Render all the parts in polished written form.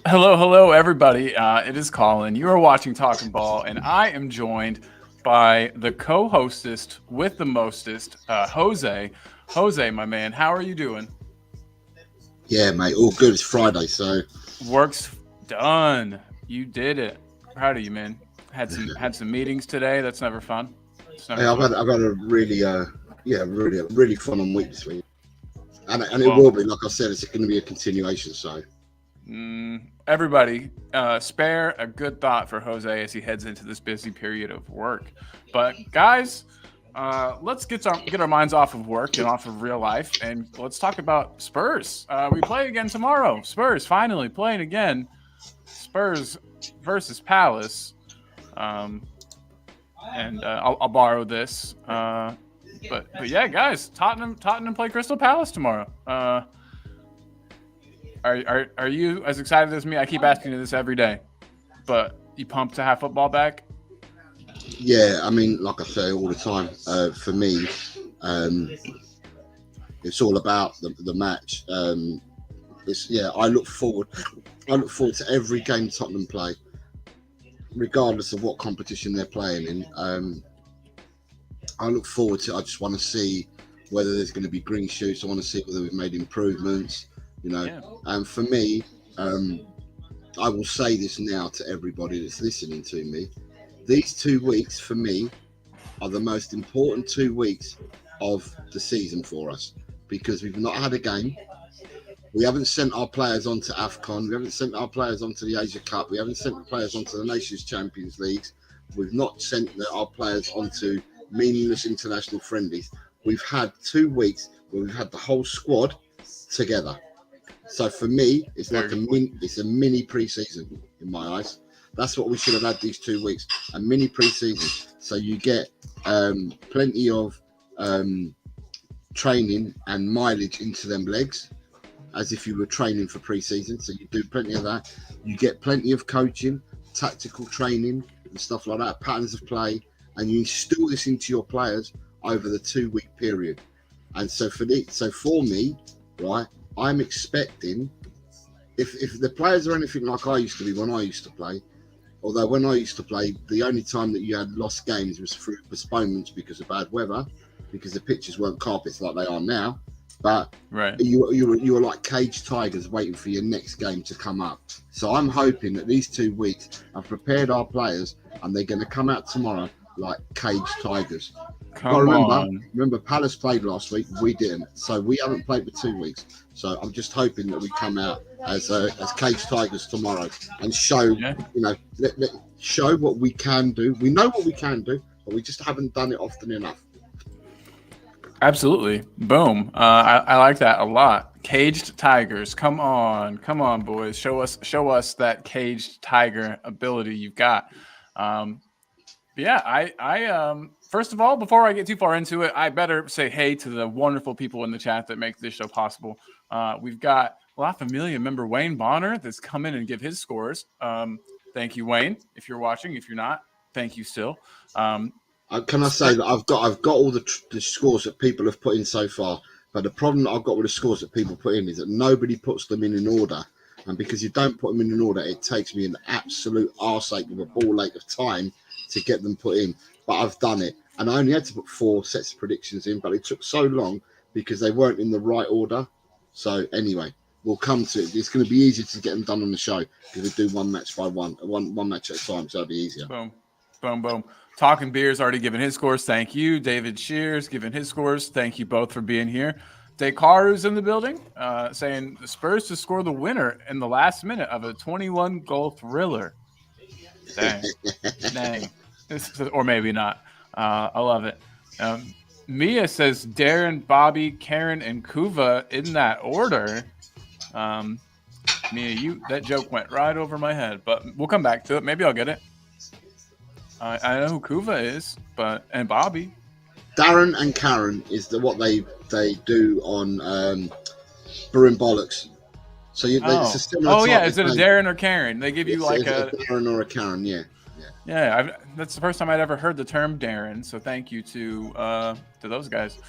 Hello, everybody. It is Colin. You are watching Talking Ball, and I am joined by the co-hostest with the mostest, Jose. Jose, my man, how are you doing? Yeah, mate, all good. It's Friday, so Work's done. You did it. Proud of you, man. Had some meetings today. That's never fun. Hey, I've had a really fun week this week, and it Well, will be, like I said, it's going to be a continuation. So everybody, spare a good thought for Jose as he heads into this busy period of work. But guys, let's get our minds off of work and off of real life, and let's talk about Spurs. We play again tomorrow. Spurs finally playing again. Spurs versus Palace. And I'll borrow this. But yeah, guys, Tottenham play Crystal Palace tomorrow. Are you as excited as me? I keep asking you this every day, but you pumped to have football back? yeah, I mean, like I say all the time, for me, it's all about the match. I look forward to every game Tottenham play, regardless of what competition they're playing in. I look forward to it. I just want to see whether there's going to be green shoots. I want to see whether we've made improvements, Yeah. And for me, I will say this now to everybody that's listening to me. These 2 weeks for me are the most important 2 weeks of the season for us, because we've not had a game. We haven't sent our players on to AFCON. We haven't sent our players on to the Asia Cup. We haven't sent the players on to the Nations Champions Leagues. We've not sent our players onto meaningless international friendlies. We've had 2 weeks where we've had the whole squad together. So for me, it's like it's a mini pre-season in my eyes. That's what we should have had these 2 weeks, a mini pre-season. So you get plenty of training and mileage into them legs, as if you were training for pre-season. So you do plenty of that. You get plenty of coaching, tactical training and stuff like that, patterns of play, and you instill this into your players over the 2 week period. And so for me, right, I'm expecting, if the players are anything like I used to be when I used to play, although when I used to play, the only time that you had lost games was through postponements because of bad weather, because the pitches weren't carpets like they are now. But right, you were like caged tigers waiting for your next game to come up. So I'm hoping that these 2 weeks I've prepared our players, and they're going to come out tomorrow like caged tigers. Remember, Palace played last week. We didn't, so we haven't played for 2 weeks. So I'm just hoping that we come out as caged tigers tomorrow and show, show what we can do. We know what we can do, but we just haven't done it often enough. Absolutely. Boom. I like that a lot. Caged tigers. Come on, boys. Show us that caged tiger ability you've got. Yeah, I first of all, before I get too far into it, I better say hey to the wonderful people in the chat that make this show possible. We've got La Familia member Wayne Bonner that's come in and give his scores. Thank you, Wayne. If you're watching, if you're not, thank you still. Can I say that I've got all the scores that people have put in so far, but the problem that I've got with the scores that people put in is that nobody puts them in order, and because you don't put them in order, it takes me an absolute arseache with a ball ache of time to get them put in. But I've done it, and I only had to put 4 sets of predictions in, but it took so long because they weren't in the right order. So anyway, we'll come to it. It's going to be easier to get them done on the show because we do one match by one match at a time, so it'll be easier. Boom. Talking Beer's already given his scores. Thank you. David Shears given his scores. Thank you both for being here. Dekaru's in the building, saying the Spurs to score the winner in the last minute of a 21-goal thriller. Dang. Or maybe not. I love it. Mia says Darren, Bobby, Karen, and Kuva in that order. Mia, that joke went right over my head, but we'll come back to it. Maybe I'll get it. I know who Kuva is, and Bobby. Darren and Karen is what they do on Brew and Bollocks. So it's a similar. Oh yeah, type is it a of Darren or Karen? They give you it's, like it's a Darren or a Karen, yeah. Yeah, that's the first time I'd ever heard the term Darren. So thank you to those guys.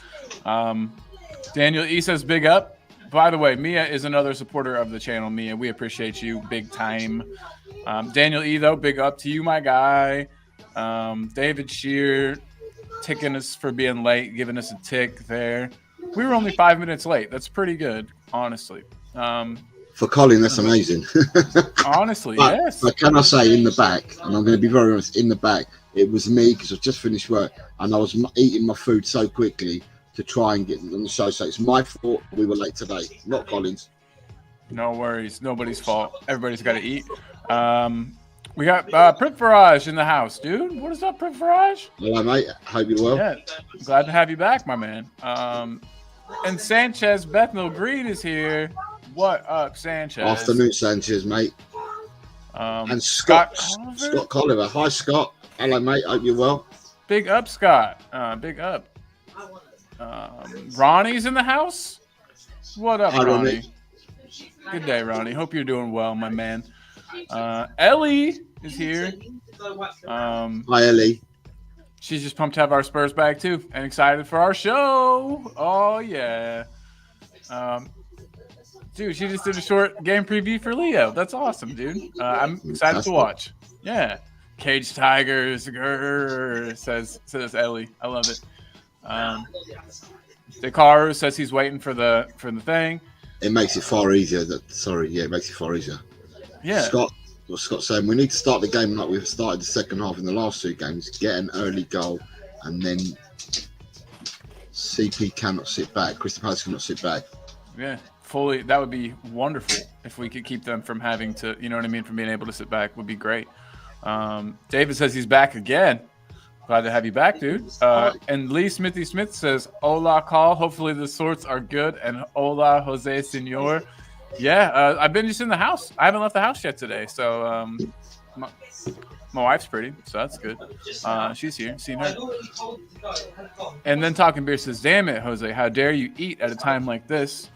Daniel E says big up. By the way, Mia is another supporter of the channel. Mia, we appreciate you big time. Daniel E though, big up to you, my guy. David Shear ticking us for being late, giving us a tick there. We were only 5 minutes late. That's pretty good, honestly. For Colin, that's amazing. Honestly, but, yes. But can I say, in the back, and I'm going to be very honest, in the back, it was me because I've just finished work and I was eating my food so quickly to try and get on the show. So it's my fault we were late today, not Colin's. No worries. Nobody's fault. Everybody's got to eat. We got Prith Farage in the house, dude. What is up, Prith Farage? Hello, mate. Hope you're well. Yeah, glad to have you back, my man. And Sanchez Bethnal Green is here. What up, Sanchez? Afternoon, Sanchez, mate. And Scott Colliver. Hi, Scott. Hello, mate. Hope you're well. Big up, Scott. Big up. Ronnie's in the house. What up, Ronnie? Good day, Ronnie. Hope you're doing well, my man. Ellie is here. Hi, Ellie. She's just pumped to have our Spurs back too, and excited for our show. Oh yeah. Dude, she just did a short game preview for Leo. That's awesome, dude. I'm excited to watch. Yeah. Cage Tigers, says Ellie. I love it. Dekaru says he's waiting for the thing. It makes it far easier. It makes it far easier. Yeah. Scott's saying we need to start the game like we've started the second half in the last two games. Get an early goal, and then CP cannot sit back. Crystal Palace cannot sit back. Yeah. Fully, that would be wonderful if we could keep them from having to, you know what I mean, from being able to sit back would be great. David says he's back again. Glad to have you back, dude. And Lee Smithy Smith says, hola, call. Hopefully the sorts are good. And hola, Jose Senor. Yeah, I've been just in the house. I haven't left the house yet today. So my wife's pretty, so that's good. She's here. Seen her. And then Talking Beer says, damn it, Jose. How dare you eat at a time like this?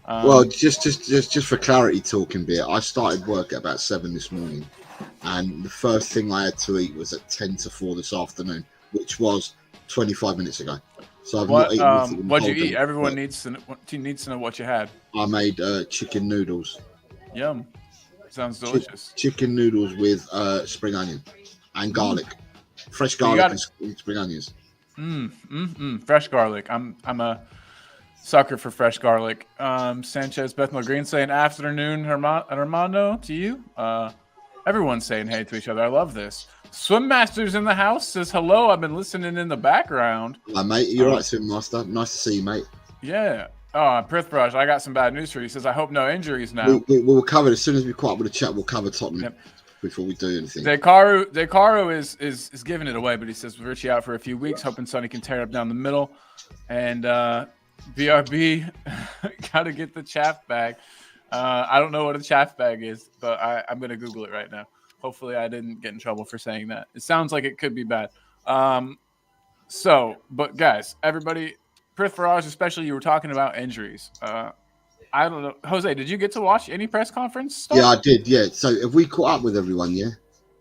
Well, just for clarity, Talking Beer, I started work at about 7 this morning, and the first thing I had to eat was at 10 to 4 this afternoon, which was 25 minutes ago. So I've not eaten. What'd you eat? Everyone needs to know what you had. I made chicken noodles. Yum. Sounds delicious. Chicken noodles with spring onion and garlic, fresh garlic and spring onions. Fresh garlic. I'm a sucker for fresh garlic. Sanchez Bethnal Green saying afternoon, Armando, to you. Everyone's saying hey to each other. I love this. Swim Master's in the house says hello. I've been listening in the background. Hi, mate. You're right, Swim Master. Nice to see you, mate. Yeah. Oh, Prithbrush, I got some bad news for you. He says, I hope no injuries now. We'll cover it as soon as we quit with the chat. We'll cover Tottenham before we do anything. Dekaru is giving it away, but he says Richie out for a few weeks, hoping Sonny can tear up down the middle. And BRB got to get the chaff bag. I don't know what a chaff bag is, but I'm going to Google it right now. Hopefully I didn't get in trouble for saying that. It sounds like it could be bad. But guys, everybody, Prith Farage, especially, you were talking about injuries. I don't know. Jose, did you get to watch any press conference stuff? Yeah, I did. Yeah. So have we caught up with everyone? Yeah.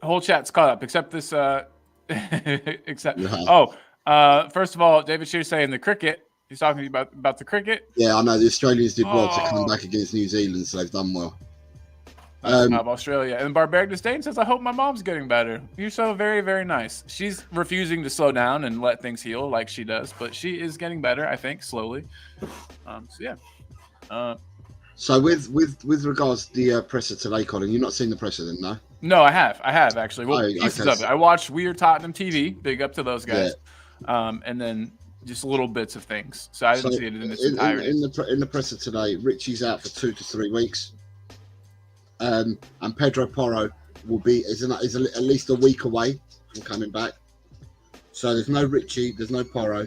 The whole chat's caught up, except this. First of all, David Shear saying the cricket. He's talking about the cricket. Yeah, I know the Australians did well to come back against New Zealand, so they've done well. Australia. And Barbaric Disdain says, I hope my mom's getting better. You're so very, very nice. She's refusing to slow down and let things heal like she does, but she is getting better, I think, slowly. So with regards to the presser today, Colin, you've not seen the presser then, no? No, I have actually. Well, pieces of it. I watched Weird Tottenham TV. Big up to those guys. Yeah. And then just little bits of things. So I didn't see it in its entirety. In the presser today, Richie's out for 2 to 3 weeks. And Pedro Porro is at least a week away from coming back. So there's no Richie, there's no Porro.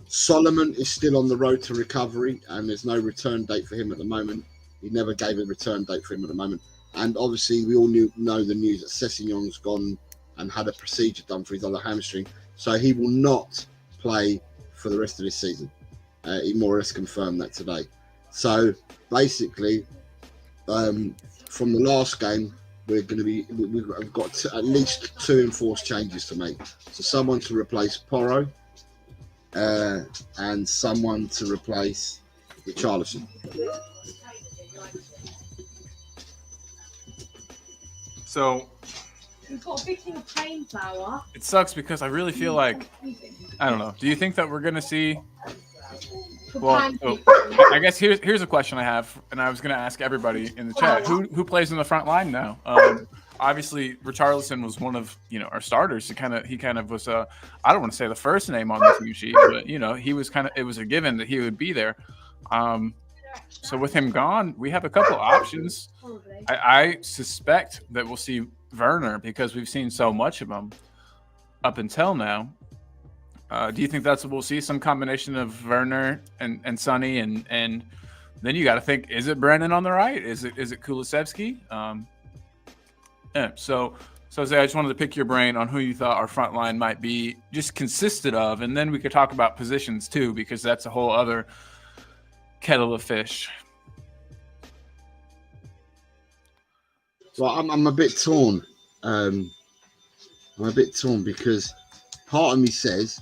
Solomon is still on the road to recovery, and there's no return date for him at the moment. He never gave a return date for him at the moment. And obviously, we all know the news that Sessegnon's gone and had a procedure done for his other hamstring. So he will not play for the rest of this season. He more or less confirmed that today. So basically, from the last game, we've got at least 2 enforced changes to make. So someone to replace Porro, and someone to replace Richarlison. So we've got a big thing of plain flour. It sucks because I really feel like, I don't know. Do you think that we're gonna see? Well, I guess here's a question I have, and I was gonna ask everybody in the chat: who plays in the front line now? Obviously, Richarlison was one of our starters. He kind of was I don't want to say the first name on the team sheet, but he was it was a given that he would be there. So with him gone, we have a couple options. I suspect that we'll see Werner because we've seen so much of him up until now. Do you think that's what we'll see? Some combination of Werner and Sonny, and then you got to think: is it Brennan on the right? Is it Kulusevski? Yeah. So Zay, I just wanted to pick your brain on who you thought our front line might be, just consisted of, and then we could talk about positions too, because that's a whole other kettle of fish. Well, I'm a bit torn. I'm a bit torn because part of me says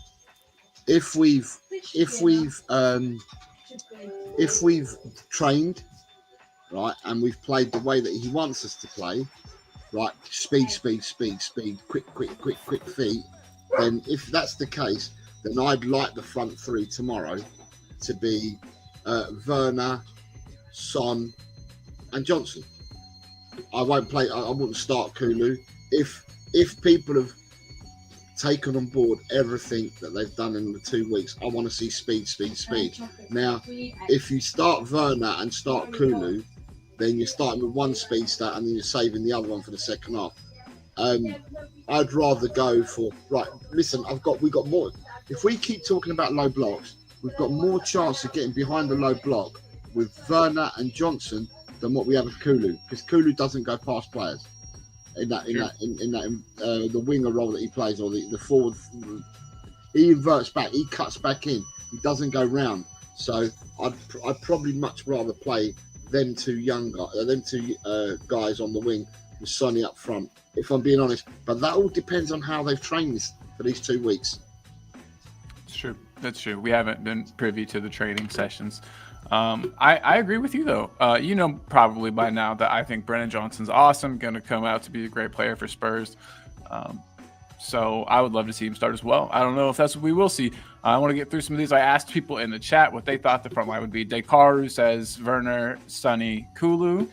if we've trained right and we've played the way that he wants us to play, right, speed, quick feet, then if that's the case, then I'd like the front three tomorrow to be Werner, Son, and Johnson. I wouldn't start Kulu. If people have taken on board everything that they've done in the 2 weeks, I want to see speed. Now, if you start Werner and start Kulu, then you're starting with one speed stat and then you're saving the other one for the second half. I'd rather go for we've got more. If we keep talking about low blocks, we've got more chance of getting behind the low block with Werner and Johnson than what we have with Kulu, because Kulu doesn't go past players in the winger role that he plays, or the forward. He inverts back, he cuts back in, he doesn't go round. So I'd probably much rather play them two guys on the wing with Sonny up front, if I'm being honest. But that all depends on how they've trained this for these 2 weeks. It's true. That's true. We haven't been privy to the training sessions. I agree with you, though. Probably by now that I think Brennan Johnson's awesome, going to come out to be a great player for Spurs. So I would love to see him start as well. I don't know if that's what we will see. I want to get through some of these. I asked people in the chat what they thought the front line would be. Dekaru says Werner, Sonny, Kulu.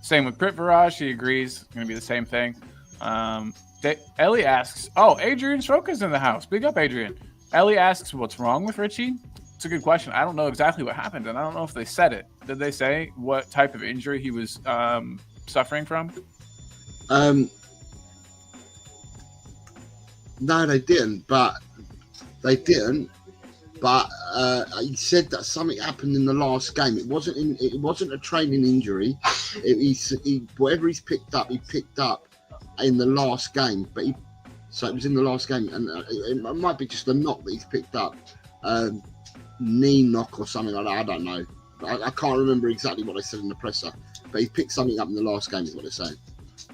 Same with Prithviraj. He agrees. It's going to be the same thing. Ellie asks, Adrian Stroka's in the house. Big up, Adrian. Ellie asks, what's wrong with Richie? It's a good question. I don't know exactly what happened, and I don't know if they said it. Did they say what type of injury he was suffering from? No, they didn't. But he said that something happened in the last game. It wasn't a training injury. Whatever he picked up in the last game. So it was in the last game, and it might be just a knock that he's picked up. Knee knock or something like that. I don't know. I can't remember exactly what they said in the presser, but he picked something up in the last game is what they're saying.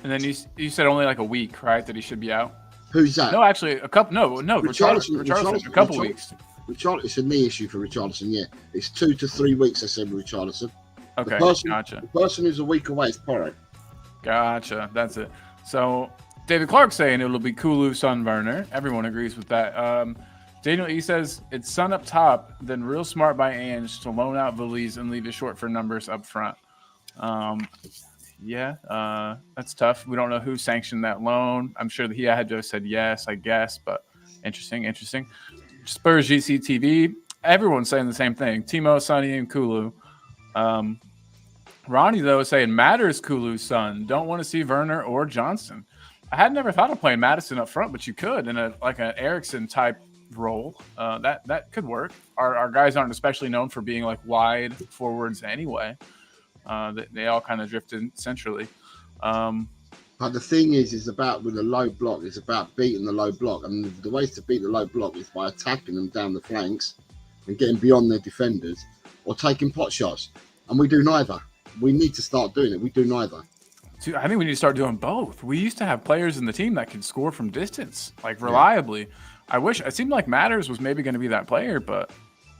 And then you said only like a week, right? That he should be out. Who's that? No, actually a couple. No. Richarlison, a couple weeks. Richarlison, it's a knee issue for Richarlison. Yeah, it's 2 to 3 weeks. I said with Richarlison. Okay, gotcha. The person who's a week away is Porro. Gotcha. That's it. So David Clark saying it'll be Kulu, Son, Werner. Everyone agrees with that. Daniel E says it's Son up top, then real smart by Ange to loan out Veliz and leave it short for numbers up front. That's tough. We don't know who sanctioned that loan. I'm sure that he had to have said yes, I guess, but interesting. Spurs GCTV, everyone's saying the same thing. Timo, Sonny, and Kulu. Ronnie, though, is saying Matters Kulu's son. Don't want to see Werner or Johnson. I had never thought of playing Madison up front, but you could in an Eriksson type role. That could work. Our guys aren't especially known for being like wide forwards anyway. They all kind of drifted centrally. But the thing is about with a low block, it's about beating the low block. And the ways to beat the low block is by attacking them down the flanks and getting beyond their defenders or taking pot shots. And we do neither. We need to start doing it. We do neither. Dude, I think we need to start doing both. We used to have players in the team that could score from distance, like reliably. Yeah. I wish it seemed like Matters was maybe going to be that player, but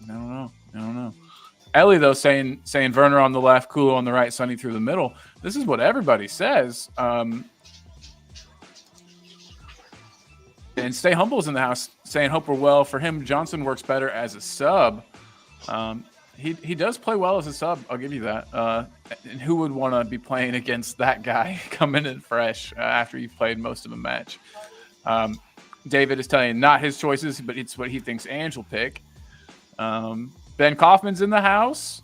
I don't know. Ellie though saying Werner on the left, Kulu on the right, Sonny through the middle. This is what everybody says. And Stay Humble's in the house saying hope we're well. For him, Johnson works better as a sub. He does play well as a sub. I'll give you that. And who would want to be playing against that guy coming in fresh after you've played most of a match? David is telling you not his choices, but it's what he thinks Ange will pick. Ben Kaufman's in the house.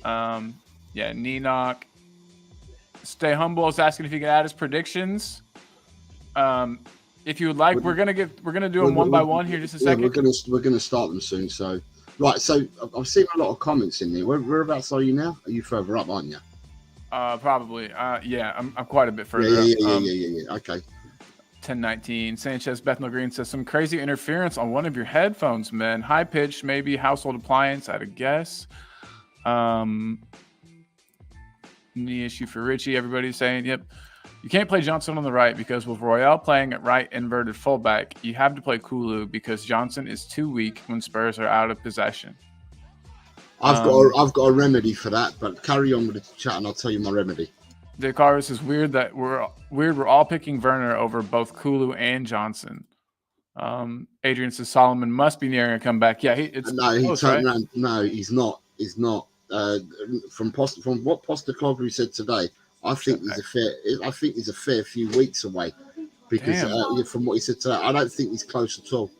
Ninok. Stay Humble is asking if he can add his predictions. If you would like, we're gonna do them one by one here just a second. We're gonna start them soon. So right, so I've seen a lot of comments in there. Whereabouts are you now? Are you further up, aren't you? Probably. I'm quite a bit further up. Yeah. Okay. 1019. Sanchez Bethnal Green says some crazy interference on one of your headphones, man. High pitch, maybe household appliance, I'd guess. Knee issue for Richie. Everybody's saying, yep. You can't play Johnson on the right because with Royale playing at right inverted fullback, you have to play Kulu because Johnson is too weak when Spurs are out of possession. I've got a remedy for that, but carry on with the chat and I'll tell you my remedy. Dekaris is weird that we're all picking Werner over both Kulu and Johnson. Adrian says Solomon must be nearing a comeback. Yeah, he's turned around. No, he's not. He's not. From what Postecoglou said today, I think he's a fair few weeks away because from what he said today, I don't think he's close at all.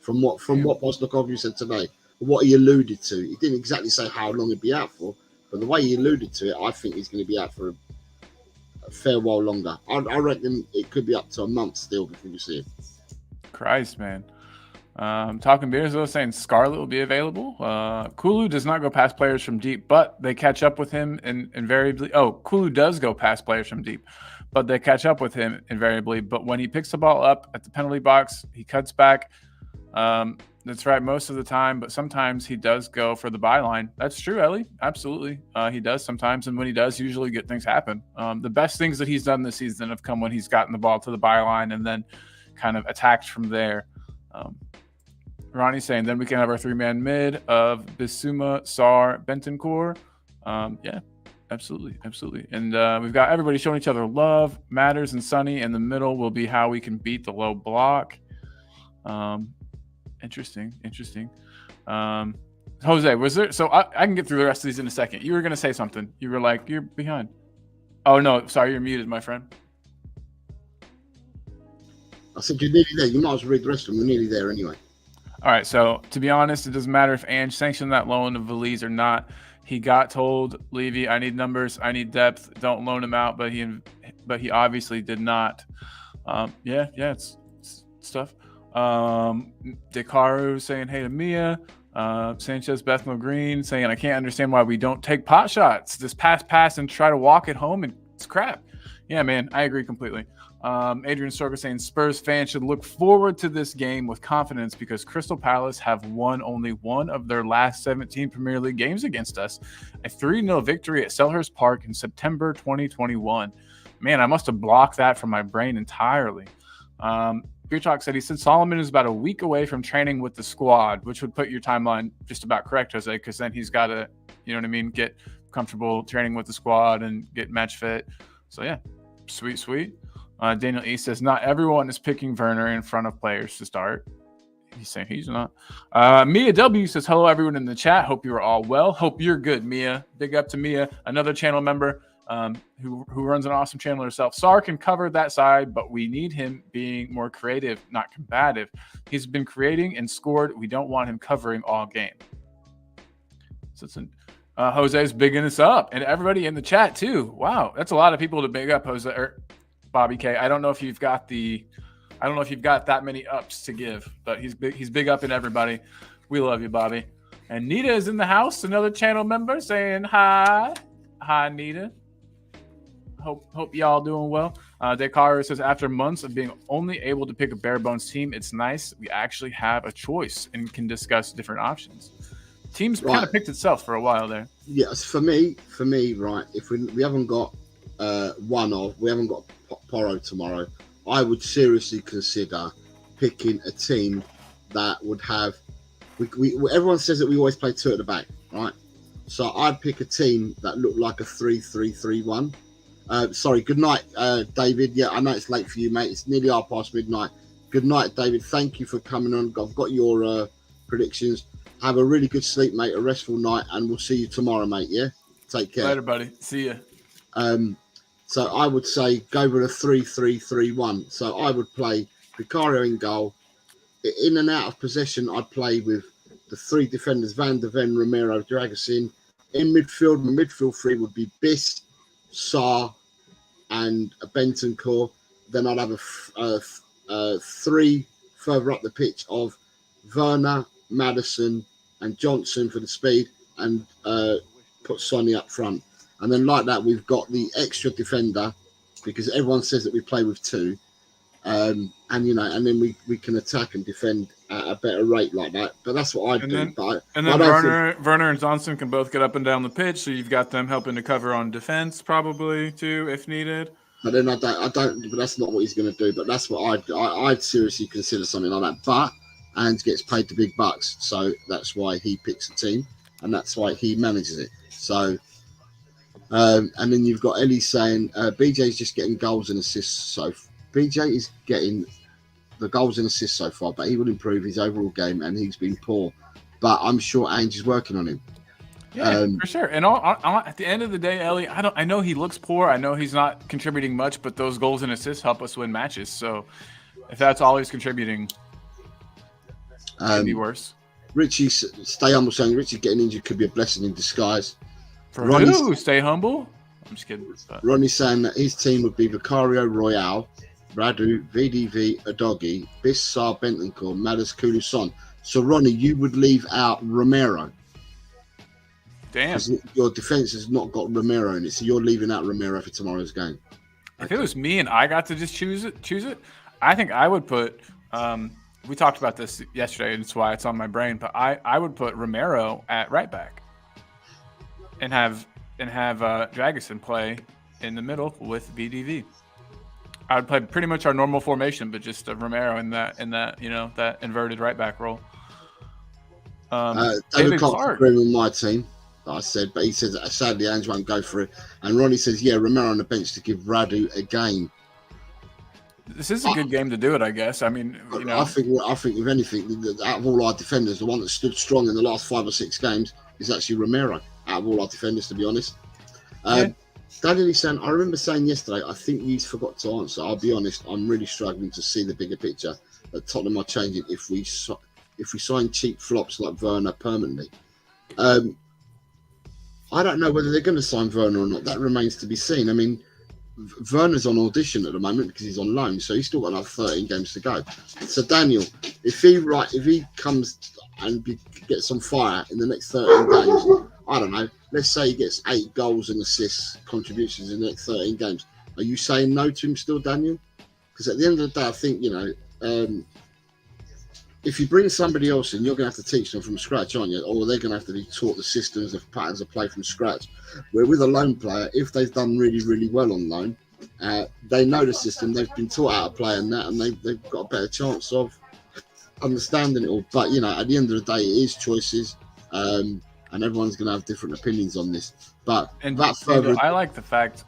From what Postecoglou said today, what he alluded to, he didn't exactly say how long he'd be out for, but the way he alluded to it, I think he's going to be out for a fair while longer. I reckon it could be up to a month still before we see him. Christ, man. Talking Beers though saying Scarlett will be available. Kulu does not go past players from deep, but they catch up with him invariably. Oh, Kulu does go past players from deep, but they catch up with him invariably. But when he picks the ball up at the penalty box, he cuts back. That's right most of the time, but sometimes he does go for the byline. That's true, Ellie. Absolutely. He does sometimes, and when he does, usually good things happen. The best things that he's done this season have come when he's gotten the ball to the byline and then kind of attacked from there. Ronnie's saying then we can have our three-man mid of Bissouma, Sarr, Bentancur. Yeah, absolutely. And we've got everybody showing each other love. Matters and Sonny in the middle will be how we can beat the low block. Interesting. Jose, was there? So I can get through the rest of these in a second. You were going to say something. You were like, you're behind. Oh, no. Sorry, you're muted, my friend. I said you're nearly there. You might as well read the rest of them. We're nearly there anyway. All right. So to be honest, it doesn't matter if Ange sanctioned that loan of Valise or not. He got told, Levy, I need numbers. I need depth. Don't loan him out. But he obviously did not. It's stuff. Dekaru saying hey to Mia. Sanchez Bethnal Green saying I can't understand why we don't take pot shots. This pass and try to walk it home and it's crap. Yeah, man, I agree completely. Adrian Sorga saying Spurs fans should look forward to this game with confidence because Crystal Palace have won only one of their last 17 Premier League games against us. A 3-0 victory at Selhurst Park in September 2021. Man, I must have blocked that from my brain entirely. Beer Talk said Solomon is about a week away from training with the squad, which would put your timeline just about correct, Jose, because then he's got to, get comfortable training with the squad and get match fit. So, yeah, sweet. Daniel E. says, not everyone is picking Werner in front of players to start. He's saying he's not. Mia W. says, hello, everyone in the chat. Hope you are all well. Hope you're good, Mia. Big up to Mia, another channel member. Who runs an awesome channel herself. Sarr can cover that side, but we need him being more creative, not combative. He's been creating and scored. We don't want him covering all game. So Jose's bigging us up, and everybody in the chat too. Wow, that's a lot of people to big up, Jose or Bobby K. I don't know if you've got that many ups to give, but he's big up in everybody. We love you, Bobby. And Nita is in the house, another channel member saying hi. Hi, Nita. Hope y'all doing well. Dekara says, after months of being only able to pick a bare bones team, it's nice we actually have a choice and can discuss different options. Teams kind of picked itself for a while there. Yes, for me, right. If we haven't got we haven't got Poro tomorrow, I would seriously consider picking a team that would have. Everyone says that we always play 2 at the back, right? So I'd pick a team that looked like a 3-3-3-1. Sorry, good night, David. Yeah, I know it's late for you, mate. It's nearly past midnight. Good night, David. Thank you for coming on. I've got your predictions. Have a really good sleep, mate. A restful night, and we'll see you tomorrow, mate. Yeah, take care. Later, buddy. See ya. So I would say go with a 3-3-3-1. So I would play Vicario in goal. In and out of possession, I'd play with the 3 defenders: Van der Ven, Romero, Dragusin. In midfield, my midfield 3 would be Biss, Sarr, and a Bentancur. Then I'd have a 3 further up the pitch of Werner, Maddison, and Johnson for the speed, and put Sonny up front. And then like that, we've got the extra defender, because everyone says that we play with 2. And then we can attack and defend at a better rate like that. But that's what I'd do. And then Werner and Johnson can both get up and down the pitch, so you've got them helping to cover on defense probably too, if needed. But then I don't. But that's not what he's going to do. But that's what I'd seriously consider something like that. But Ange gets paid the big bucks, so that's why he picks a team, and that's why he manages it. So. And then you've got Ellie saying BJ's just getting goals and assists. So BJ is getting the goals and assists so far, but he will improve his overall game, and he's been poor. But I'm sure Ange is working on him. Yeah, for sure. And at the end of the day, Ellie, I know he looks poor. I know he's not contributing much, but those goals and assists help us win matches. So if that's all he's contributing, it could be worse. Richie, stay humble, saying Richie getting injured could be a blessing in disguise. For who? Stay humble? I'm just kidding. Ronnie's saying that his team would be Vicario, Royale, Radu, VDV, Adogi, Biss, Sarr, Bentancur, Maddis, Kulu, Son. So, Ronnie, you would leave out Romero. Damn. Your defense has not got Romero in it, so you're leaving out Romero for tomorrow's game. If it was me and I got to just choose it, I think I would put we talked about this yesterday, and that's why it's on my brain, but I would put Romero at right back. And have Dragusin play in the middle with VDV. I would play pretty much our normal formation, but just Romero in that that inverted right back role. David Clark's agreeing with my team, I said, but he says that sadly Ange won't go for it. And Ronnie says, yeah, Romero on the bench to give Radu a game. This is a good game to do it, I guess. I mean, I think if anything, out of all our defenders, the one that stood strong in the last 5 or 6 games is actually Romero. Out of all our defenders, to be honest. Daniel is saying, I remember saying yesterday, I think you forgot to answer. I'll be honest, I'm really struggling to see the bigger picture that Tottenham are changing if we sign cheap flops like Werner permanently. I don't know whether they're going to sign Werner or not. That remains to be seen. I mean, Werner's on audition at the moment because he's on loan, so he's still got another 13 games to go. So Daniel, if he comes and gets on fire in the next 13 games, I don't know, let's say he gets 8 goals and assists contributions in the next 13 games. Are you saying no to him still, Daniel? Because at the end of the day, I think, if you bring somebody else in, you're going to have to teach them from scratch, aren't you? Or they're going to have to be taught the systems, the patterns of play from scratch. Where with a loan player, if they've done really, really well on loan, they know the system, they've been taught how to play and that, and they've got a better chance of understanding it all. But, at the end of the day, it is choices. And everyone's going to have different opinions on this. But I like the fact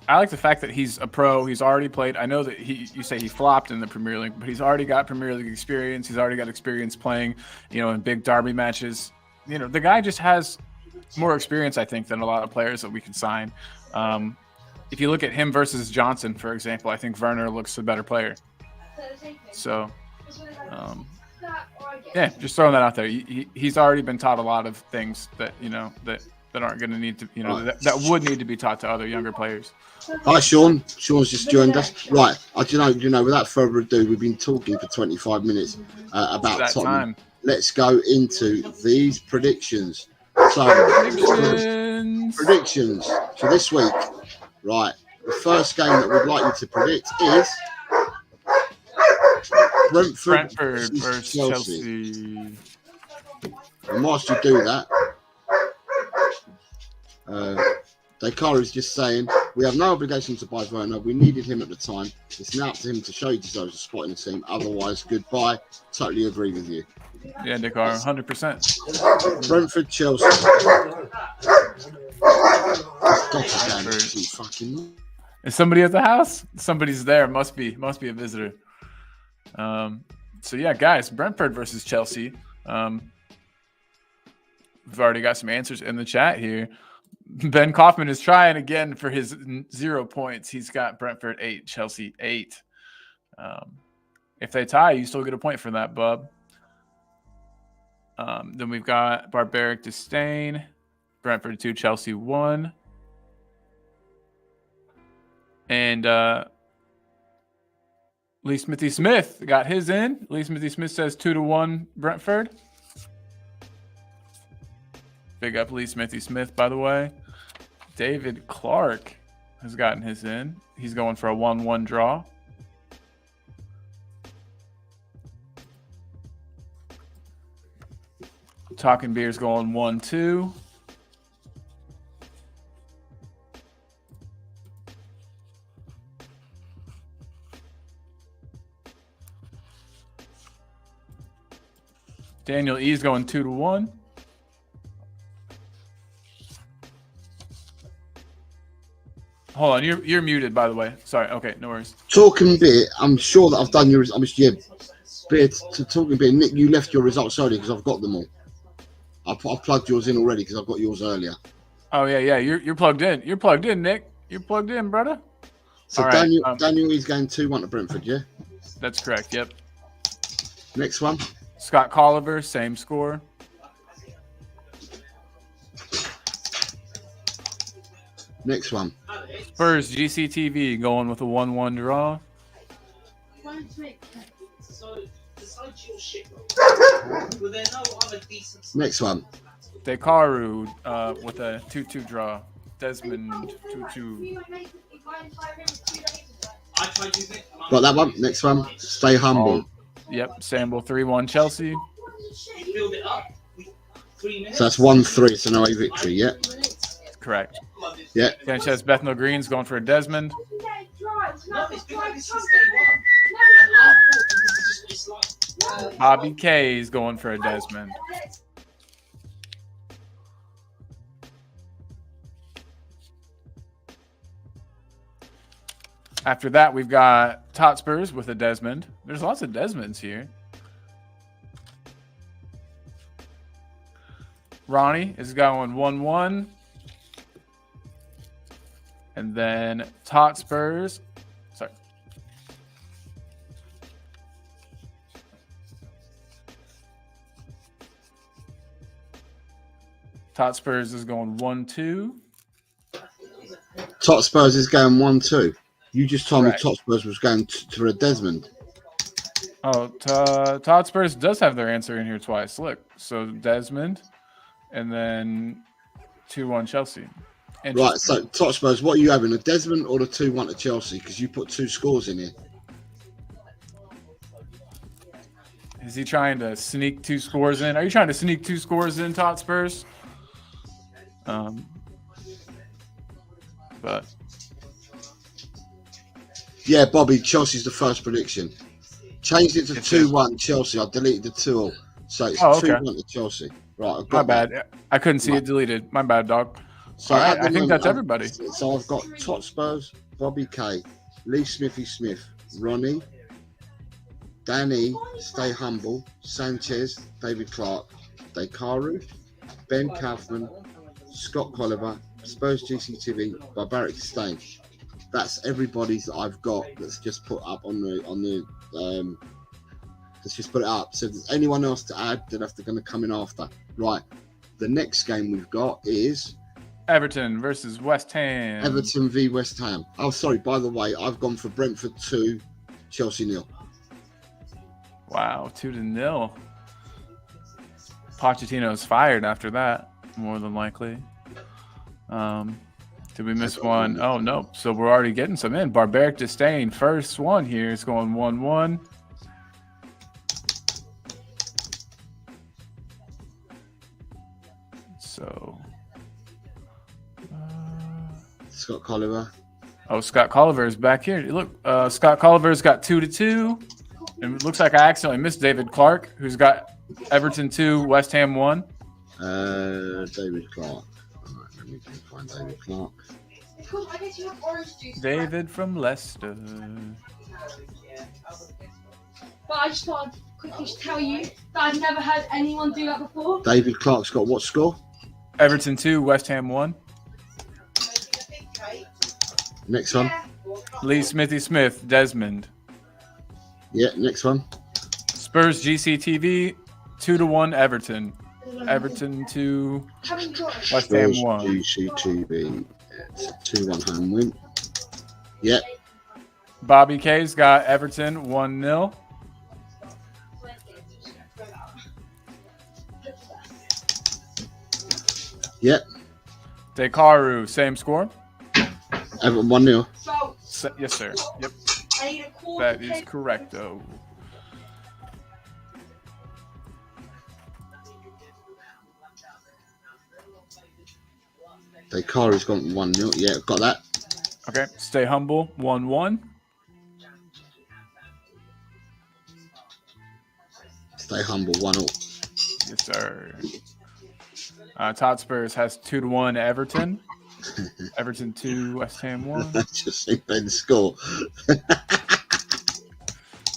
that he's a pro. He's already played. I know that you say he flopped in the Premier League, but he's already got Premier League experience. He's already got experience playing, in big derby matches. The guy just has more experience, I think, than a lot of players that we can sign. If you look at him versus Johnson, for example, I think Werner looks a better player. So, yeah, just throwing that out there. He's already been taught a lot of things that that aren't going to need to that would need to be taught to other younger players. Hi, Sean. Sean's just joined us. Right, without further ado, we've been talking for 25 minutes about Tottenham. Let's go into these predictions. So predictions for this week. Right, The first game that we'd like you to predict is Brentford versus Chelsea. And whilst you do that, Dakar is just saying, we have no obligation to buy Werner. We needed him at the time. It's now up to him to show he deserves a spot in the team. Otherwise, goodbye. Totally agree with you. Yeah, Dakar, 100%. Brentford, Chelsea. Fucking... Is somebody at the house? Somebody's there. Must be a visitor. So yeah, guys, Brentford versus Chelsea. We've already got some answers in the chat here. Ben Kaufman is trying again for his 0 points. He's got Brentford 8, Chelsea 8. If they tie, you still get a point for that, bub. Then we've got Barbaric Disdain, Brentford 2, Chelsea 1. And Lee Smithy Smith got his in. Lee Smithy Smith says 2-1 Brentford. Big up Lee Smithy Smith, by the way. David Clark has gotten his in. He's going for a 1-1 draw. Talking Beer's going 1-2. Daniel E's going 2-1. Hold on, you're muted, by the way. Sorry. Okay, no worries. Talking Beer, I'm sure that I've done yours. Beer to Talking Beer. Nick, you left your results early because I've got them all. I've plugged yours in already because I've got yours earlier. Oh yeah. You're plugged in. You're plugged in, Nick. You're plugged in, brother. So all Daniel, right, Daniel is going 2-1 to Brentford, yeah. That's correct. Yep. Next one. Scott Colliver, same score. Next one. Spurs GCTV going with a 1-1 draw. Next one. Dekaru with a 2-2 draw. Desmond 2-2. Got that one. Next one. Stay humble. Yep. Samble 3-1 Chelsea. So that's 1-3. It's an away victory. Yeah. Correct. Yeah. Sanchez Bethnal Green's going for a Desmond. Bobby K is going for a Desmond. After that, we've got Totspurs with a Desmond. There's lots of Desmonds here. Ronnie is going 1-1. And then Totspurs. Sorry. Totspurs is going 1-2. Totspurs is going 1-2. You just told Correct. me Totspurs was going to a Desmond. Oh, Totspurs does have their answer in here twice. Look, so Desmond, and then 2-1 Chelsea. Right, so Totspurs, what are you having, a Desmond or the 2-1 to Chelsea? Because you put 2 scores in here. Is he trying to sneak 2 scores in? Are you trying to sneak 2 scores in, Totspurs? But yeah, Bobby, Chelsea's the first prediction. Changed it to 2-1 Chelsea. I deleted the 2-all. So it's 2-1 to Chelsea. Right, I've got my bad. I couldn't see it deleted. My bad, dog. So all right, I think that's everybody. So I've got Totspurs, Bobby K, Lee Smithy Smith, Ronnie, Danny, Stay Humble, Sanchez, David Clark, Dekaru, Ben Kaufman, Scott Colliver, Spurs GCTV, Barbaric Disdain. That's everybody's that I've got that's just put up on the let's just put it up. So if there's anyone else to add, they'll have to going to come in after. Right. The next game we've got is Everton versus West Ham. Everton v West Ham. Oh, sorry. By the way, I've gone for Brentford 2, Chelsea 0. Wow, 2-0. Pochettino's fired after that, more than likely. To Did we miss one? Oh, no. So we're already getting some in. Barbaric Disdain, first one here is going 1-1. So. Scott Colliver. Oh, Scott Colliver is back here. Look, Scott Colliver's got 2-2. And it looks like I accidentally missed David Clark, who's got Everton 2, West Ham 1. David Clark. All right, let me find David Clark. David from Leicester. But I just thought I'd quickly tell you that I've never heard anyone do that before. David Clark's got what score? Everton 2, West Ham 1. Next one. Lee Smithy Smith, Desmond. Yeah, next one. Spurs GCTV 2-1 Everton. Everton 2, West Ham 1. GCTV. It's a 2-1 home win. Yeah. Bobby K's got Everton 1-0. Yeah. Dekaru, same score. Everton 1-0. Yes, sir. Yep, I need a quarter that is correct, though. Dekaru's gone 1-0. Yeah, got that. Okay, stay humble 1-1. Stay humble 1-0. Yes, sir. Todd Spurs has 2-1 Everton. Everton 2, West Ham 1. Just see Ben score.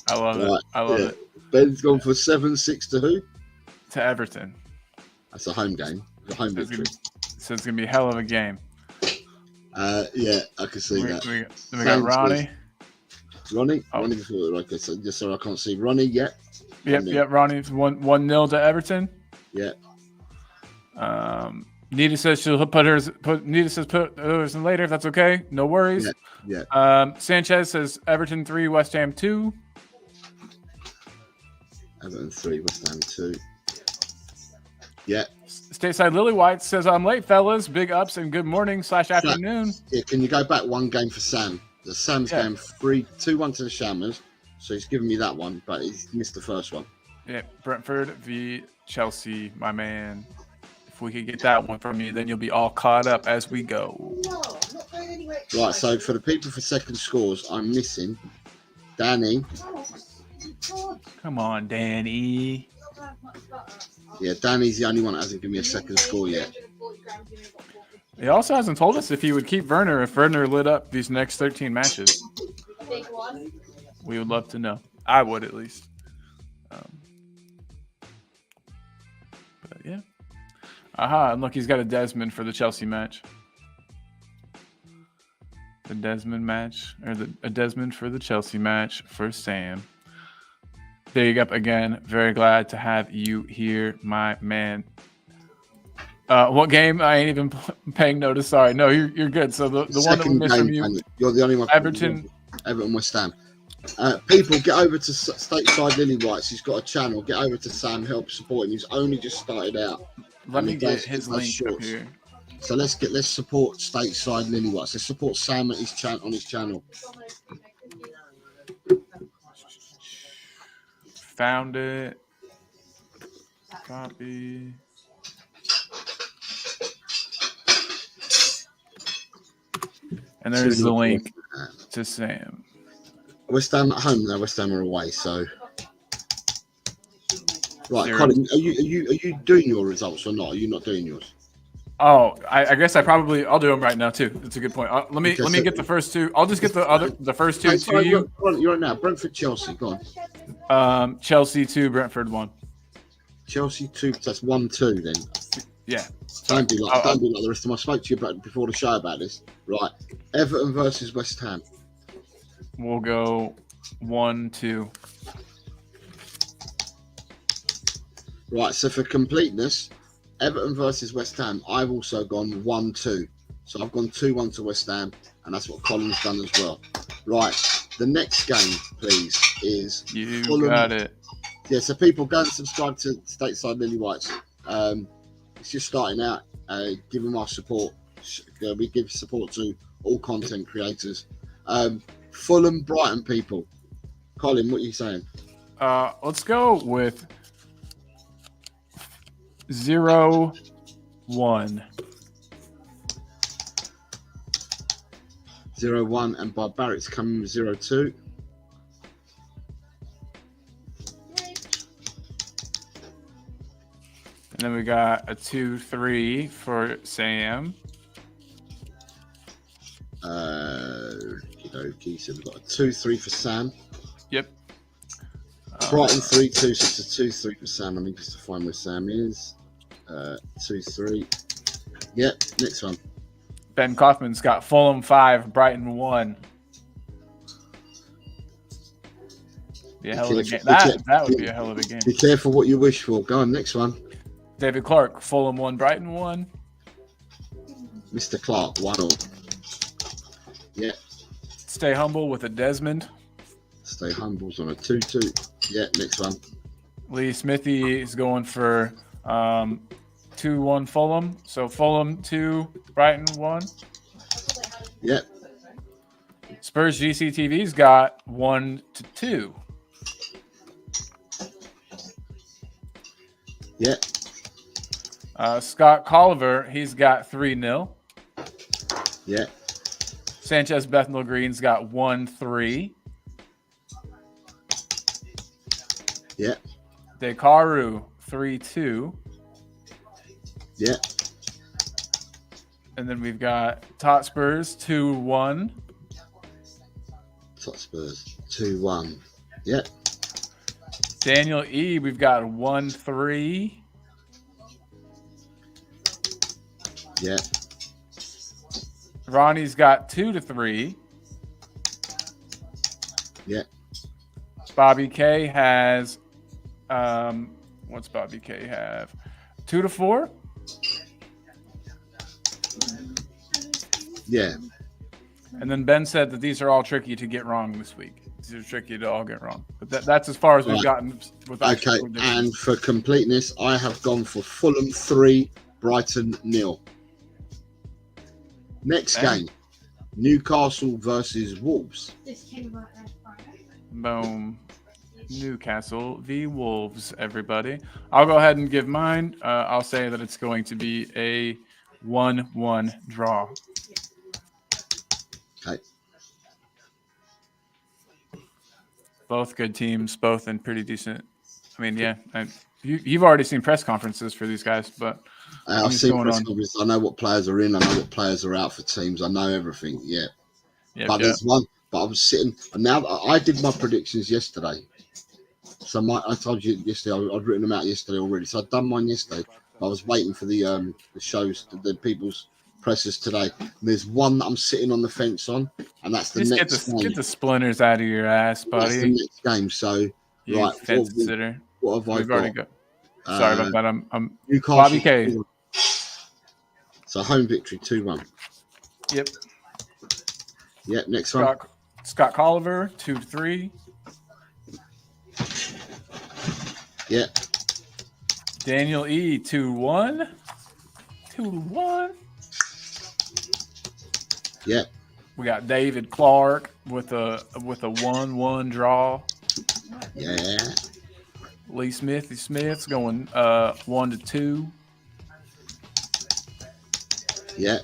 I love it. Right, I love yeah. it. Ben's gone for 7-6 to who? To Everton. That's a home game. A home victory. So it's going to be a hell of a game. Yeah, I can see that. We got Sounds Ronnie. Ronnie? Oh. Ronnie before, okay, so just so I can't see. Ronnie, yeah. Yep. Ronnie's 1-0 to Everton. Yeah. Nita says she'll put hers in later if that's okay. No worries. Yeah. Sanchez says Everton 3, West Ham 2. Everton 3, West Ham 2. Yeah. Stateside Lily White says I'm late, fellas. Big ups and good morning / afternoon. Yeah, can you go back one game for Sam? The Sam's game 2-1 to the Shammers. So he's given me that one, but he's missed the first one. Yeah, Brentford v Chelsea, my man. If we could get that one from you, then you'll be all caught up as we go. No, I'm not going anywhere. Right, so for the people for second scores, I'm missing Danny. Come on, Danny. Yeah, Danny's the only one that hasn't given me a second score yet. He also hasn't told us if he would keep Werner if Werner lit up these next 13 matches. Big one. We would love to know. I would at least. But yeah. Aha, and look, he's got a Desmond for the Chelsea match. The Desmond match, or a Desmond for the Chelsea match for Sam. Big up again. Very glad to have you here, my man. What game? I ain't even paying notice. Sorry. No, you're good. So the one that we missed from you. You're the only one. Everton, West Ham. People, get over to Stateside Lily Whites. He's got a channel. Get over to Sam. Help support him. He's only just started out. let me get his link up here. So let's support Stateside Lily Whites. Let's support Sam at his on his channel. Found it. Copy. And there's the link to Sam. West Ham at home now. West Ham are away. So, right, Zero. Colin, are you doing your results or not? Are you not doing yours? Oh, I guess I'll do them right now too. That's a good point. Let me get the first two. I'll just get the first two to you. You're right now. Brentford, Chelsea. Go on. Chelsea 2, Brentford 1. Chelsea 2. That's 1-2 then. Yeah. Don't be like the rest of them. I spoke to you about before the show about this. Right. Everton versus West Ham. We'll go 1-2. Right. So for completeness, Everton versus West Ham, I've also gone 1-2. So I've gone 2-1 to West Ham, and that's what Colin's done as well. Right. The next game, please, is You Fulham. got it. Yeah, so people go and subscribe to Stateside Lily Whites. It's just starting out. Give them our support. We give support to all content creators. Fulham, Brighton people. Colin, what are you saying? Let's go with 0-1. 0-1, and Barbarics coming with 0-2. And then we got a 2-3 for Sam. Okey-dokey. So we've got a 2-3 for Sam. Yep. Brighton 3-2, so it's a 2-3 for Sam. I need just to find where Sam is. 2-3. Yep, next one. Ben Kaufman's got Fulham 5, Brighton 1. Be a hell of a game. That would be a hell of a game. Be careful what you wish for. Go on, next one. David Clark, Fulham 1, Brighton 1. Mr. Clark, 1-1. Yeah. Stay humble with a Desmond. Stay Humble's on a 2-2. Yeah, next one. Lee Smithy is going for 2-1 Fulham. So Fulham 2, Brighton 1. Yeah. Spurs GCTV's got 1-2. Yeah. Scott Colliver, he's got 3-0. Yeah. Sanchez Bethnal Green's got 1-3. Yeah. Dekaru 3-2. Yeah. And then we've got Tot Spurs 2-1. Tot Spurs 2-1. Yeah. Daniel E, we've got 1-3. Yeah. Ronnie's got 2-3. Yeah. Bobby K has what's Bobby K have? 2-4. Yeah. And then Ben said that these are all tricky to get wrong this week. These are tricky to all get wrong. But that's as far as we've gotten with Okay, and for completeness, I have gone for Fulham 3, Brighton 0. Next game, Newcastle versus Wolves. This came out last Friday. Boom. Newcastle v Wolves, everybody. I'll go ahead and give mine. I'll say that it's going to be a 1-1 draw. Okay. Both good teams, both in pretty decent. I mean, yeah, you've already seen press conferences for these guys, but I've seen press conferences. I know what players are in. I know what players are out for teams. I know everything. Yeah. But there's one. But I was sitting, and now I did my predictions yesterday. So I told you yesterday, I'd written them out yesterday already. So I'd done mine yesterday. I was waiting for the shows, the people's presses today. And there's one that I'm sitting on the fence on, and that's the next game. Get the splinters out of your ass, buddy. That's the next game. So, you right, fence sitter. What have I got? Already got. Sorry about that. I'm Newcastle. Bobby K. So home victory 2-1. Yep. Yep. Next one. Scott Colliver 2-3. Yeah. Daniel E 2-1. 2-1. Yeah. We got David Clark with a 1-1 draw. Yeah. Lee Smith's going 1-2. Yeah.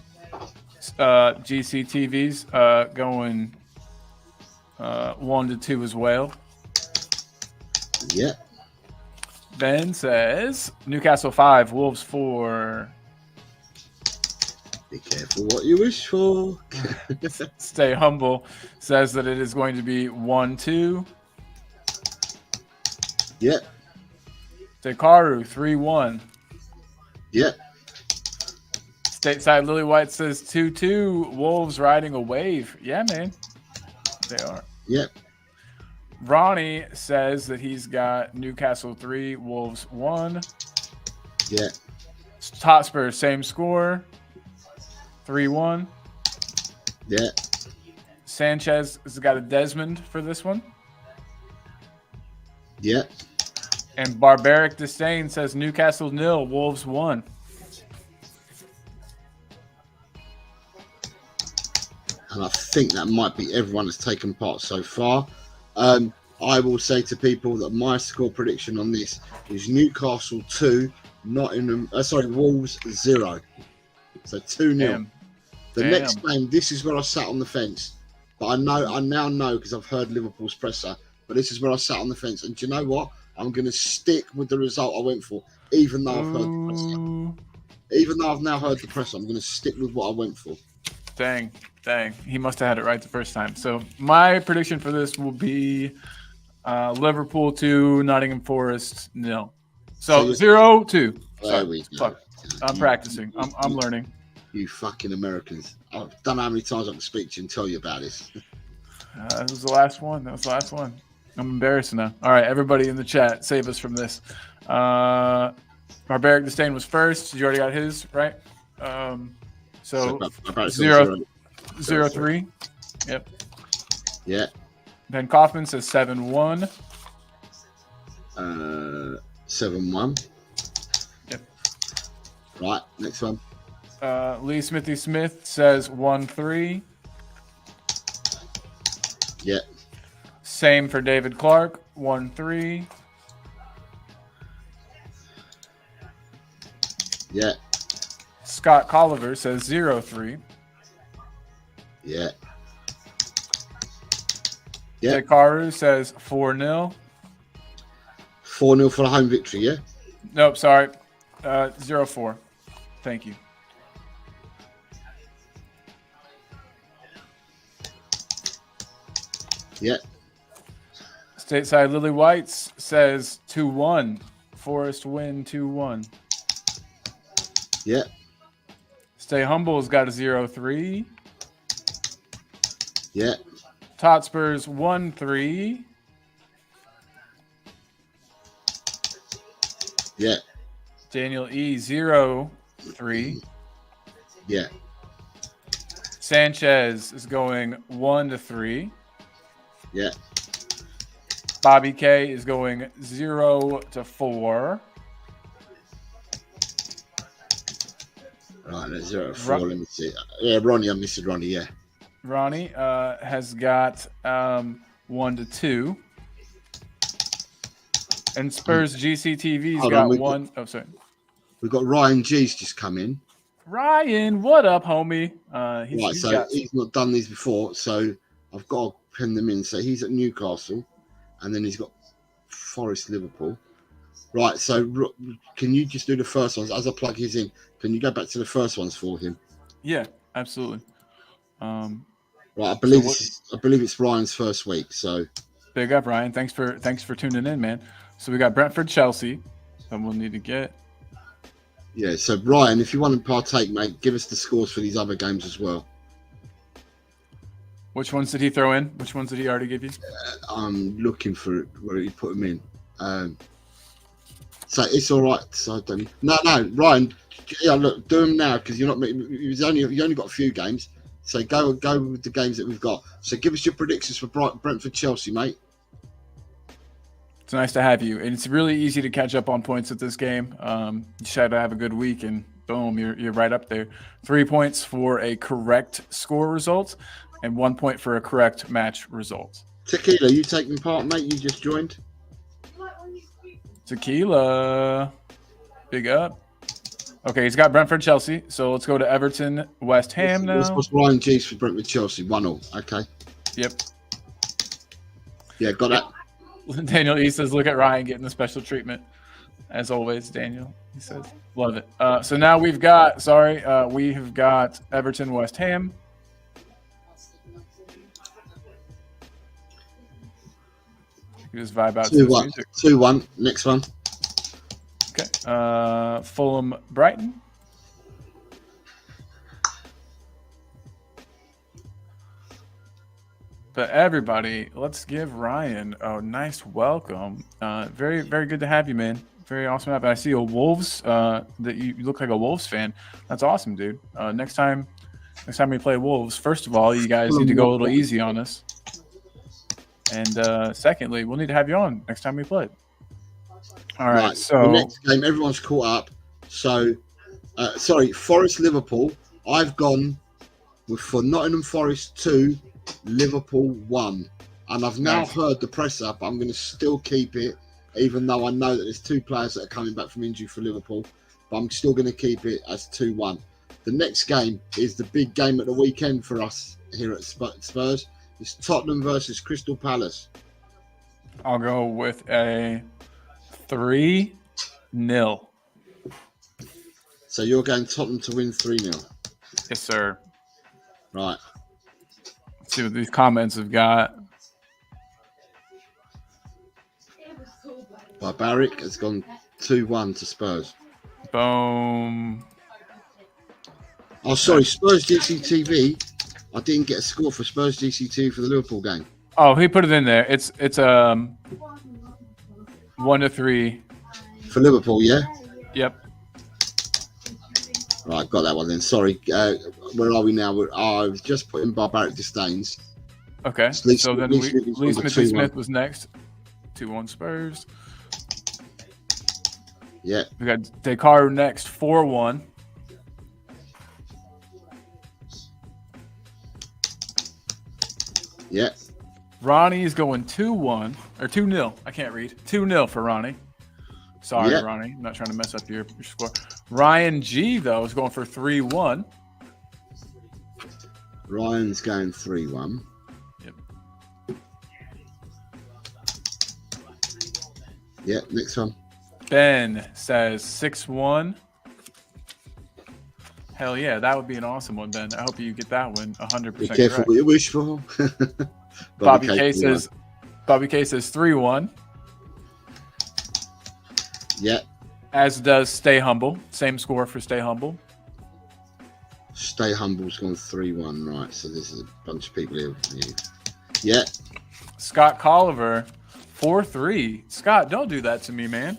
GCTV's going 1-2 as well. Yeah. Ben says Newcastle 5, Wolves 4. Be careful what you wish for. Stay humble says that it is going to be 1-2. Yeah. Dekaru 3-1. Yeah. Stateside Lily White says 2-2. Wolves riding a wave. Yeah, man. They are. Yeah. Ronnie says that he's got Newcastle 3, Wolves 1. Yeah. Hotspur, same score. 3-1. Yeah. Sanchez has got a Desmond for this one. Yeah. And Barbaric Disdain says Newcastle 0, Wolves 1. and I think that might be everyone that's taken part so far. I will say to people that my score prediction on this is Newcastle 2, Wolves 0. So 2-0. Damn. The Damn. next game, this is where I sat on the fence. But I now know because I've heard Liverpool's presser. But this is where I sat on the fence. And do you know what? I'm going to stick with the result I went for, even though I've heard the presser. Ooh. Even though I've now heard the presser, I'm going to stick with what I went for. Dang. He must have had it right the first time. So my prediction for this will be Liverpool 2, Nottingham Forest 0. So 0-2. There we go. Fuck. I'm practicing. I'm learning. You fucking Americans. I don't know how many times I can speak to you and tell you about this. That was the last one. I'm embarrassed now. All right, everybody in the chat, save us from this. Barbaric Disdain was first. You already got his, right? So about 0-3. Yep. Yeah. Ben Kaufman says 7-1. 7-1. Yep. Right, next one. Lee Smithy Smith says 1-3. Yeah. Same for David Clark, 1-3. Yeah. Scott Colliver says 0-3. Yeah. Yeah. Dekaru says 4-0. 4-0 for a home victory, yeah? Nope, sorry. 0-4. Thank you. Yeah. Stateside Lily Whites says 2-1. Forest win 2-1. Yeah. Stay Humble's got a 0-3. Yeah. Totspurs 1-3. Yeah. Daniel E 0-3. Yeah. Sanchez is going 1-3. Yeah. Bobby K is going 0-4. Right, that's 0-4. Let me see. Yeah, Ronnie, I missed Ronnie, yeah. Ronnie has got 1-2. And Spurs GCTV's Hold got on, one. Oh, sorry. We've got Ryan G's just come in. Ryan, what up, homie? He's not done these before, so I've got to pin them in. So he's at Newcastle, and then he's got Forest Liverpool. Right, so can you just do the first ones as I plug his in? Can you go back to the first ones for him? Yeah, absolutely. Right, I believe it's Ryan's first week. So big up, Ryan. Thanks for tuning in, man. So we got Brentford, Chelsea, that we'll need to get. Yeah, so Ryan, if you want to partake, mate, give us the scores for these other games as well. Which ones did he throw in? Which ones did he already give you? I'm looking for where he put them in. So it's all right. So no, Ryan. Yeah, look, do them now because you're not. You only got a few games. So go with the games that we've got. So give us your predictions for Brentford, Chelsea, mate. It's nice to have you, and it's really easy to catch up on points at this game. You just had to have a good week, and boom, you're right up there. 3 points for a correct score result, and 1 point for a correct match result. Tequila, you taking part, mate? You just joined. Tequila, big up. Okay, he's got Brentford, Chelsea. So let's go to Everton, West Ham now. What's Ryan G's for Brentford, Chelsea? 1-1. Okay. Yep. Yeah, got that. Daniel E says, look at Ryan getting the special treatment. As always, Daniel, he says. Love it. So now we have got Everton, West Ham. Just vibe out to this music. 2-1. Next one. Okay. Fulham, Brighton. But everybody, let's give Ryan a nice welcome. Very, very good to have you, man. Very awesome. I see a Wolves. That you look like a Wolves fan. That's awesome, dude. Next time we play Wolves, first of all, you guys need to go a little easy on us. And secondly, we'll need to have you on next time we play. All right. So the next game, everyone's caught up. So, sorry, Forest Liverpool. I've gone for Nottingham Forest 2, Liverpool 1. And I've now Nice. heard the presser, but I'm going to still keep it, even though I know that there's 2 players that are coming back from injury for Liverpool. But I'm still going to keep it as 2-1. The next game is the big game at the weekend for us here at Spurs. It's Tottenham versus Crystal Palace. I'll go with a 3-0. So you're going Tottenham to win 3-0. Yes, sir. Right. Let's see what these comments have got. Barbaric has gone 2-1 to Spurs. Boom. Oh, sorry, Spurs GCTV. I didn't get a score for Spurs GCTV for the Liverpool game. Oh, he put it in there. It's 1-3. For Liverpool, yeah? Yep. Right, got that one then. Sorry. Where are we now? I've just put in Barbaric Disdains. Okay. Lee So then Smith- Lee Lee Smith Smithy 2-1. Smith was next. 2-1 Spurs. Yeah. We got Descartes next, 4-1. Yeah. Ronnie is going 2-1 or 2-0. I can't read. 2-0 for Ronnie. Sorry, Yeah. Ronnie. I'm not trying to mess up your score. Ryan G though is going for 3-1. Ryan's going 3-1. Yep. Yeah, next one. Ben says 6-1. Hell yeah, that would be an awesome one, Ben. I hope you get that one 100% Be careful correct. what you wish for. Bobby K 3-1. says 3-1. Yeah. As does Stay Humble. Same score for Stay Humble. Stay Humble's gone 3-1. Right, so this is a bunch of people here. Yeah. Scott Colliver 4-3. Scott, don't do that to me, man.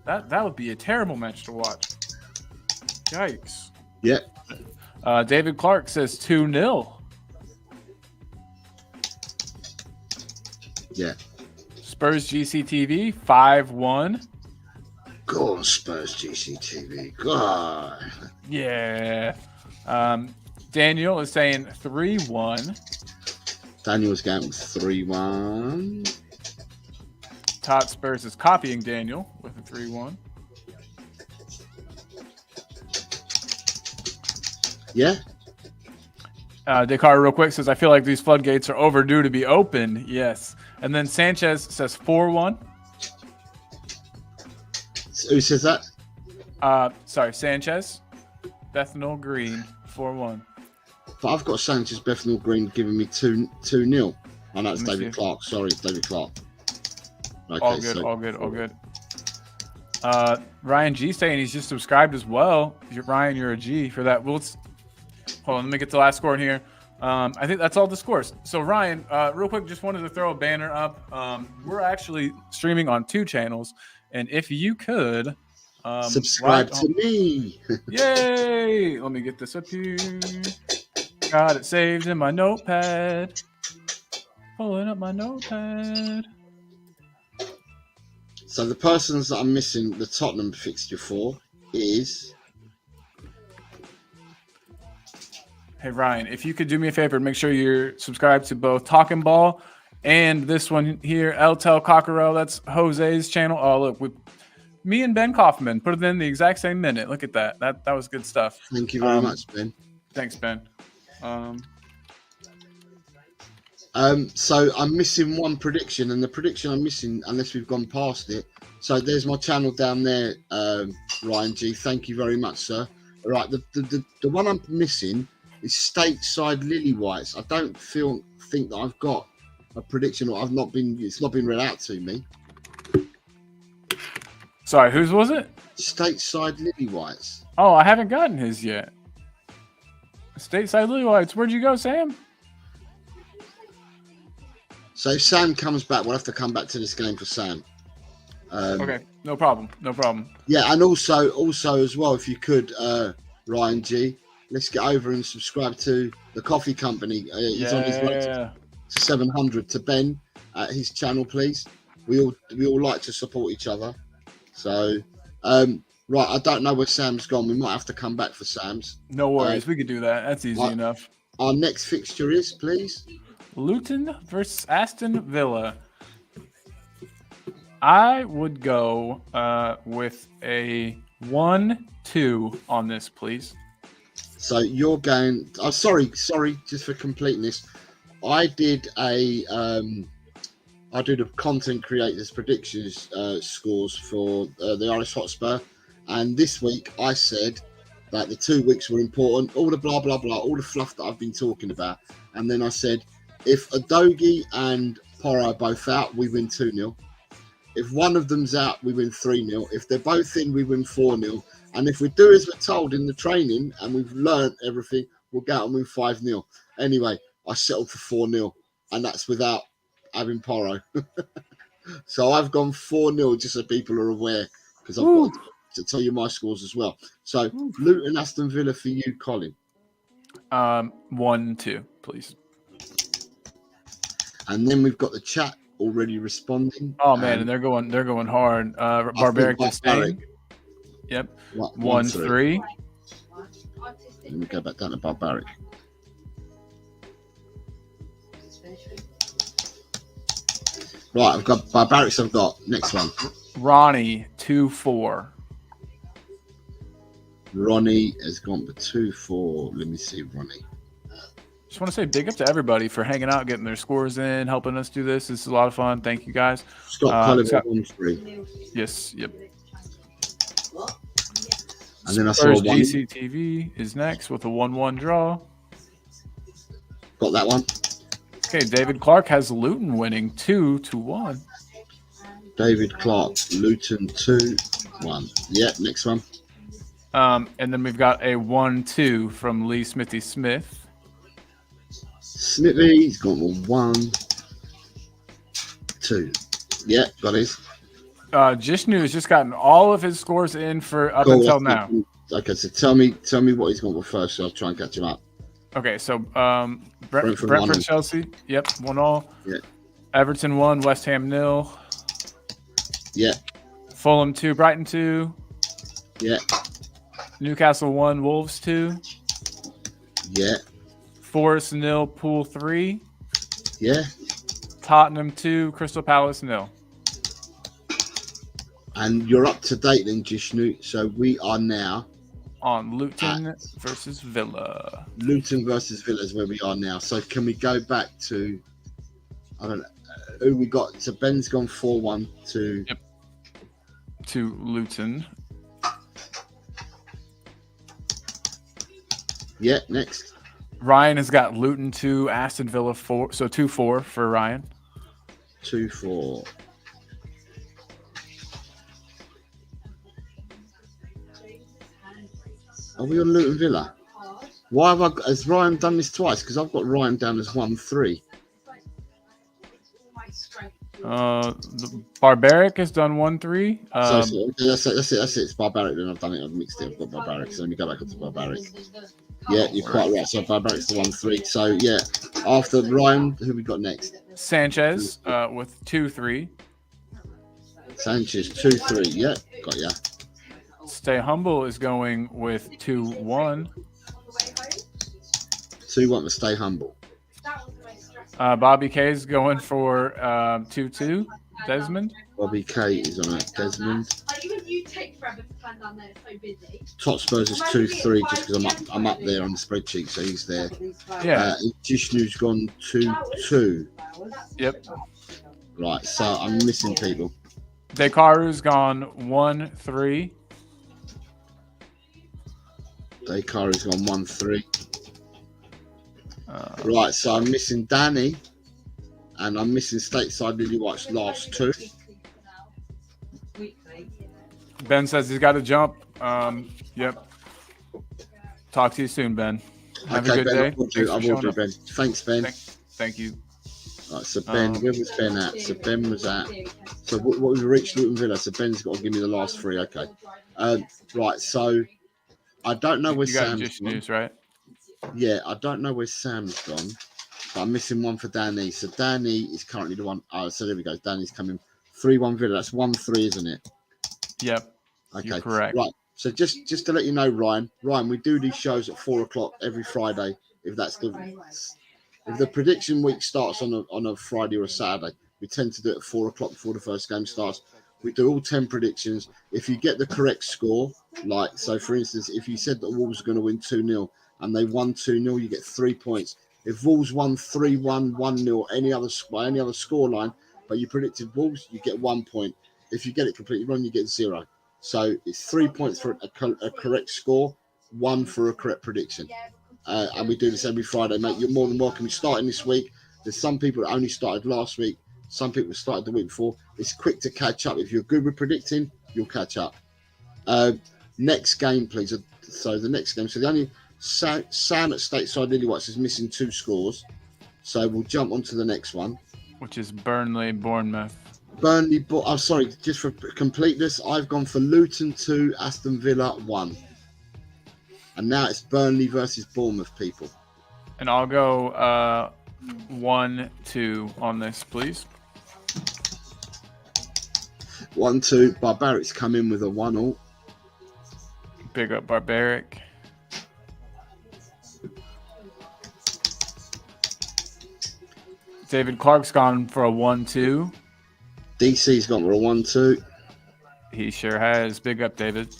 That would be a terrible match to watch. Yikes. Yeah. David Clark says 2-0. Yeah. Spurs GCTV 5-1. Go on, Spurs GCTV. God. Yeah. Daniel is saying 3-1. Daniel's going 3-1. Todd Spurs is copying Daniel with a 3-1. Yeah. Descartes real quick says, I feel like these floodgates are overdue to be open. Yes. And then Sanchez says 4-1. Who says that? Sorry, Sanchez. Bethnal Green 4-1. But I've got Sanchez Bethnal Green giving me 2-0. Oh, no, it's Let me David see. Clark. Sorry, David Clark. Okay, All good, all good, all good. Ryan G saying he's just subscribed as well. Ryan, you're a G for that. Hold on, let me get the last score in here. I think that's all the scores. So Ryan, real quick, just wanted to throw a banner up. We're actually streaming on 2 channels, and if you could subscribe to me. Yay! Let me get this up here. Got it saved in my notepad. Pulling up my notepad. So the persons that I'm missing the Tottenham fixture for is... Hey Ryan, if you could do me a favor, make sure you're subscribed to both Talking Ball and this one here, Eltel Cockerel. That's Jose's channel. Oh, look, with me and Ben Kaufman put it in the exact same minute. Look at that. That was good stuff. Thank you very much, Ben. Thanks, Ben. So I'm missing one prediction, and the prediction I'm missing, unless we've gone past it. So there's my channel down there, Ryan G. Thank you very much, sir. All right, the one I'm missing is Stateside Lily Whites. I don't think that I've got a prediction, or it's not been read out to me. Sorry, whose was it? Stateside Lily Whites. Oh, I haven't gotten his yet. Stateside Lily Whites. Where'd you go, Sam? So if Sam comes back, we'll have to come back to this game for Sam. Okay, no problem. No problem. Yeah, and also as well, if you could, Ryan G, let's get over and subscribe to the Coffee Company. He's on his way to 700 to Ben at his channel, please. We all like to support each other. So, right, I don't know where Sam's gone. We might have to come back for Sam's. No worries. We could do that. That's easy enough. our next fixture is, please? Luton versus Aston Villa. I would go with a 1-2 on this, please. So you're going. Oh, sorry, just for completeness. I did the content creators predictions scores for the Irish Hotspur, and this week I said that the 2 weeks were important, all the blah blah blah, all the fluff that I've been talking about, and then I said if Udogie and Porro are both out, we win 2-0. If one of them's out, we win 3-0. If they're both in, we win 4-0. And if we do as we're told in the training and we've learned everything, we'll go out and win 5-0. Anyway, I settled for 4-0, and that's without having Porro. So I've gone 4-0 just so people are aware, because I've got to tell you my scores as well. So Luton, Aston Villa for you, Colin. 1-2, please. And then we've got the chat already responding. Oh man, and they're going hard. Barbaric Disdain. Yep. 1-3. Let me go back down to Barbaric. Right, I've got Barbarics. I've got next one. Ronnie 2-4. Ronnie has gone for 2-4. Let me see, Ronnie. Just want to say big up to everybody for hanging out, getting their scores in, helping us do this. This is a lot of fun. Thank you guys. Scott Culliver 1-3. Yes, yep. And then I saw Spurs one. GCTV is next with a 1-1 draw. Got that one. Okay, David Clark has Luton winning 2-1. David Clark, Luton 2-1. Yeah, next one. And then we've got a 1-2 from Lee Smithy Smith. Smithy's got 1-2. Yeah, got his. Jishnu has just gotten all of his scores in for up until now. Okay, so tell me what he's gone with first, so I'll try and catch him up. Okay, so Brentford Chelsea. Yep, 1-1. Yeah. Everton 1, West Ham 0. Yeah. Fulham 2, Brighton 2. Yeah. Newcastle 1, Wolves 2. Yeah. Forest 0, Pool 3. Yeah. Tottenham 2, Crystal Palace 0. And you're up to date then, Jishnu. So we are now on Luton versus Villa. Luton versus Villa is where we are now. So can we go back to, I don't know, who we got? So Ben's gone 4-1 to... Yep. To Luton. Yeah, next. Ryan has got Luton 2, Aston Villa 4. So 2-4 for Ryan. 2-4. Are we on Luton Villa? Why has Ryan done this twice? Because I've got Ryan down as 1-3. The Barbaric has done 1-3. That's it. It's Barbaric. Then I've done it. I've mixed it. I've got Barbaric. So let me go back onto Barbaric. Yeah, you're quite right. So Barbaric's the 1-3. So yeah, after Ryan, who we got next? Sanchez with 2-3. Sanchez 2-3. Yeah, got ya. Stay Humble is going with 2-1. 2-1 to Stay Humble. Bobby K is going for 2-2. Desmond. Bobby K is on it. Desmond. Top Spurs is 2-3 just because I'm up there on the spreadsheet, so he's there. Yeah. Jishnu's gone 2-2. Yep. Right, so I'm missing people. Dekaru's gone 1-3. Dekaru's gone 1-3. Right, so I'm missing Danny, and I'm missing Stateside Lily White's last 2. Ben says he's got to jump. Yep. Talk to you soon, Ben. Have a good Ben, day. I will do, Ben. Thanks, Ben. Thank you. Right, so Ben, where was Ben at? So Ben was at. So what we've reached Luton Villa. So Ben's got to give me the last 3. Okay. Right. So I don't know where Sam's just gone. news, right? Yeah, I don't know where Sam's gone, but I'm missing one for Danny. So Danny is currently the one. Oh, so there we go. Danny's coming 3-1 Villa. That's 1-3, isn't it? Yep. Okay. You're correct. Right. So just to let you know, Ryan, we do these shows at 4 o'clock every Friday if the prediction week starts on a Friday or a Saturday, we tend to do it at 4 o'clock before the first game starts. We do all 10 predictions. If you get the correct score, like, so for instance, if you said that Wolves are going to win 2-0 and they won 2-0, you get 3 points. If Wolves won 3-1, 1-0, any other score line, but you predicted Wolves, you get 1 point. If you get it completely wrong, you get 0. So it's 3 points for a correct score, 1 for a correct prediction. And we do this every Friday, mate. You're more than welcome. We're starting this week. There's some people that only started last week. Some people started the week before. It's quick to catch up. If you're good with predicting, you'll catch up. Next game, please. So the next game. So the only Sam at Stateside Lily-Whites is missing 2 scores. So we'll jump on to the next one, which is Burnley, Bournemouth. Burnley. I'm sorry, just for completeness, I've gone for Luton 2, Aston Villa 1. And now it's Burnley versus Bournemouth, people. And I'll go 1-2 on this, please. 1-2. Barbarics come in with a 1-1. Big up Barbaric. David Clark's gone for a 1-2. DC's gone for a 1-2. He sure has. Big up, David.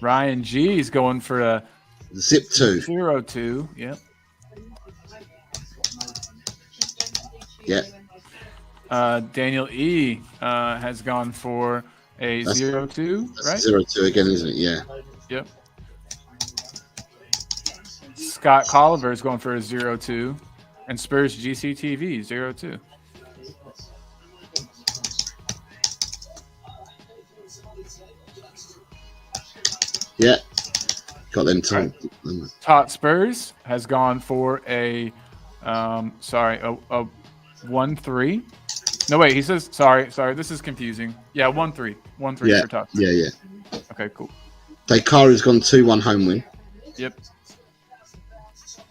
Ryan G's going for a Zip 2. 0-2. Yep. Yeah. Daniel E has gone for a 0-2, right? 0-2 again, isn't it? Yeah. Yep. Scott Colliver is going for a 0-2. And Spurs GCTV 0-2. Yeah. Got them time. Right. Tot Spurs has gone for a 1-3. No, wait, he says sorry, this is confusing. Yeah, 1-3. 1-3 for Tot Spurs. Yeah. Okay, cool. Dakara's gone 2-1 home win. Yep.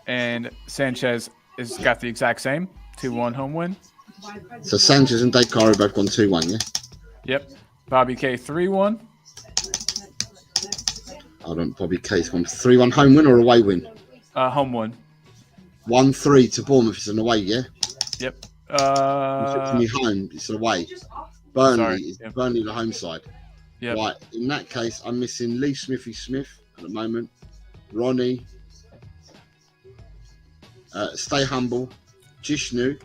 And Sanchez has got the exact same 2-1 home win. So Sanchez and Dakara both gone 2-1, yeah? Yep. Bobby K 3-1. Hold on, Bobby K's gone 3-1 home win or away win? Home win. 1-3 to Bournemouth. It's an away, yeah? Yep. Home, it's away. Burnley is Yep. Burnley the home side. Yep. Right. In that case, I'm missing Lee Smithy Smith at the moment. Ronnie. Stay Humble. Jishnu.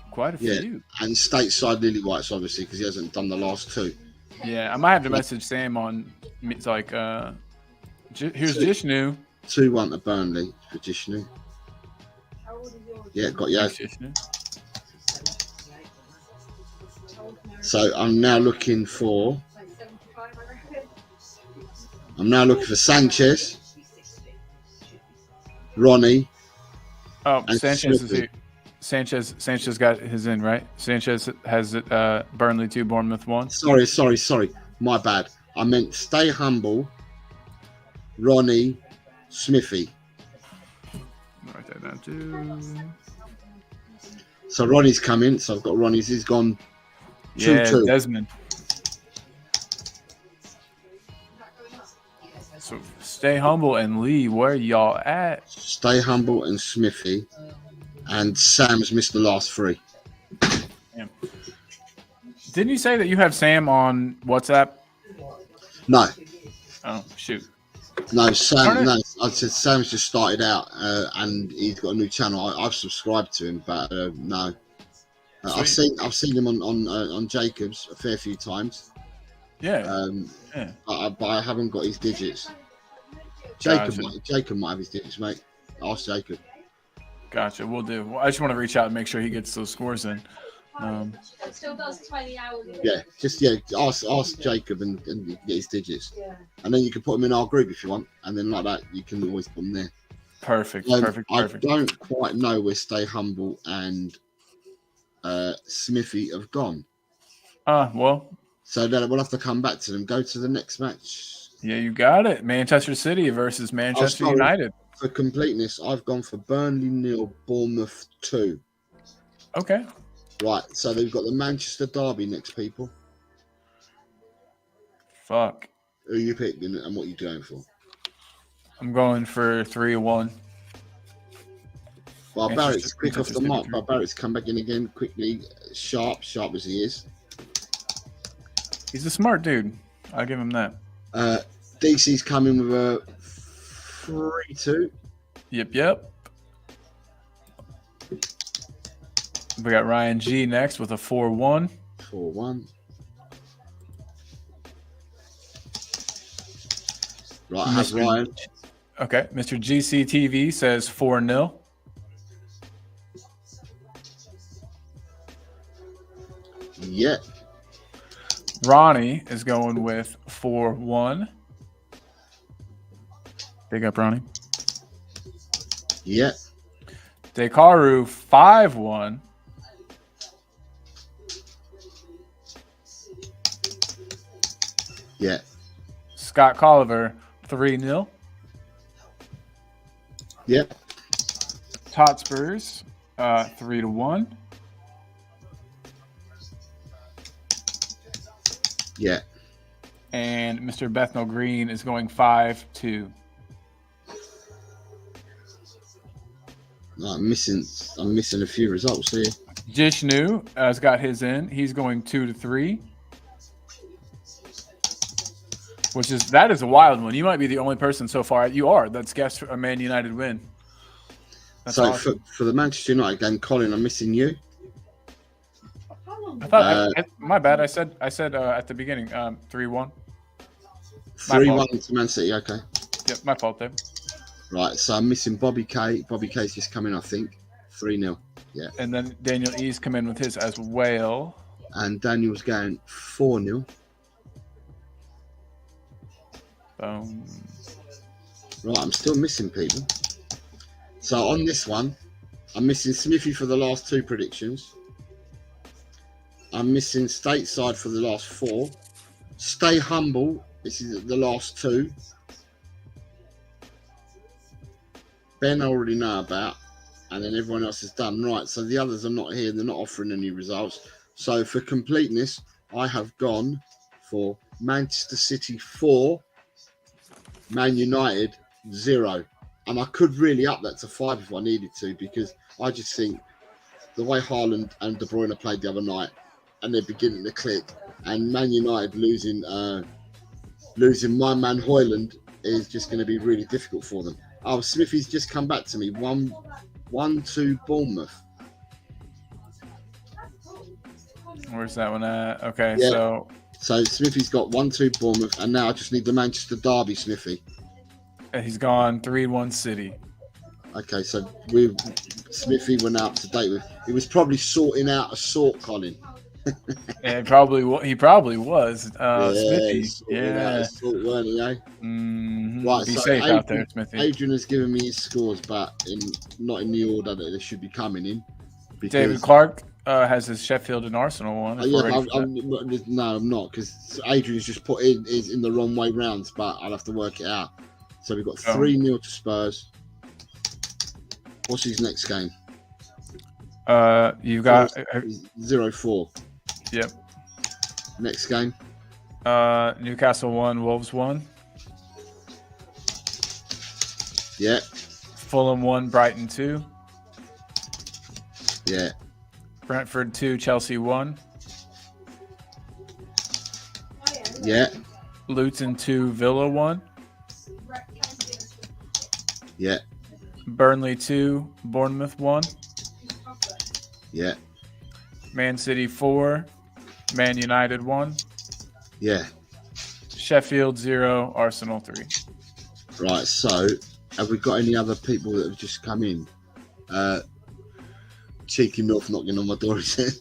Quite a few. And Stateside Lily-Whites, obviously, because he hasn't done the last 2. Yeah, I might have to message Sam on. It's like, here's Jishnu. 2-1 to Burnley for Jishnu. Yeah, got you. Jishnu. So I'm now looking for Sanchez, Ronnie. Oh, and Sanchez is Smithy. here. Sanchez got his in, right? Sanchez has it. Burnley 2, Bournemouth 1. Sorry. My bad. I meant Stay Humble, Ronnie, Smithy. Write that down too. So Ronnie's come in. So I've got Ronnie's. He's gone 2-2. Desmond. So Stay Humble and Lee, where y'all at? Stay Humble and Smithy. And Sam's missed the last 3. Damn. Didn't you say that you have Sam on WhatsApp? No. Oh, shoot. No, Sam. No, I said Sam's just started out, and he's got a new channel. I've subscribed to him, but no. I've seen him on Jacobs a fair few times. Yeah. But I haven't got his digits. Gotcha. Jacob might have his digits, mate. Ask Jacob. Gotcha. We'll do. Well, I just want to reach out and make sure he gets those scores in. It still does 20 hours. Ask Jacob and get his digits, and then you can put them in our group if you want, and then like that you can always put them there. Perfect. I don't quite know where Stay Humble and Smithy have gone. Well. So then we'll have to come back to them. Go to the next match. Yeah, you got it. Manchester City versus Manchester United. For completeness, I've gone for Burnley 0, Bournemouth 2. Okay. Right, so they've got the Manchester Derby next, people. Fuck. Who are you picking and what are you going for? I'm going for 3-1. Barbarics quick off Manchester the mark. City. Barbarics come back in again quickly. Sharp as he is. He's a smart dude. I'll give him that. DC's coming with a 3-2. Yep. We got Ryan G next with a 4-1. 4-1. Right, I have Mr. Ryan. Okay, Mr. GCTV says 4-0. Yeah. Ronnie is going with 4-1. Big up, Ronnie. Yeah. Dekaru 5-1. Yeah. Scott Colliver 3-0. Yeah. Totspurs 3-1. Yeah. And Mr. Bethnal Green is going 5-2. I'm missing a few results here. Jishnu has got his in. He's going 2-3. That is a wild one. You might be the only person so far. You are. That's guessed a Man United win. That's So awesome. for the Manchester United game, Colin, I'm missing you. How long? I thought my bad. I said at the beginning 3-1. 3-1 to Man City. Okay. Yep, my fault there. Right. So I'm missing Bobby K. Bobby K's just coming, I think. 3-0. Yeah. And then Daniel E's come in with his as well. And Daniel's going 4-0. Right, I'm still missing people. So on this one, I'm missing Smithy for the last 2 predictions. I'm missing Stateside for the last 4. Stay Humble, this is the last 2. Ben I already know about, and then everyone else is done. Right, so the others are not here. They're not offering any results. So for completeness, I have gone for Manchester City 4, Man United 0. And I could really up that to 5 if I needed to, because I just think the way Haaland and De Bruyne played the other night, and they're beginning to click, and Man United losing my man Højlund is just going to be really difficult for them. Oh, Smithy's just come back to me. 1-2 Bournemouth. Where's that one at? Okay, Yeah. So Smithy's got 1-2 Bournemouth, and now I just need the Manchester derby, Smithy. He's gone 3-1 City. Okay, so Smithy went out to date with. He was probably sorting out a sort, Colin. And he probably was. Smithy. Yeah, sort, weren't he? Eh? Mm-hmm. Right, Be so safe out there, Smithy. Adrian has given me his scores, but not in the order that they should be coming in. Because, David Clark has his Sheffield and Arsenal one. I'm not, because Adrian's just put is in the wrong way round, but I'll have to work it out. So we've got 3-0 to Spurs. What's his next game? You've got 0-4. Yep. Next game. Newcastle 1, Wolves 1. Yeah. Fulham 1, Brighton 2. Yeah. Brentford 2, Chelsea 1. Yeah. Luton 2, Villa 1. Yeah. Burnley 2, Bournemouth 1. Yeah. Man City 4, Man United 1. Yeah. Sheffield 0, Arsenal 3. Right, so have we got any other people that have just come in? Cheeky North knocking on my door, he said.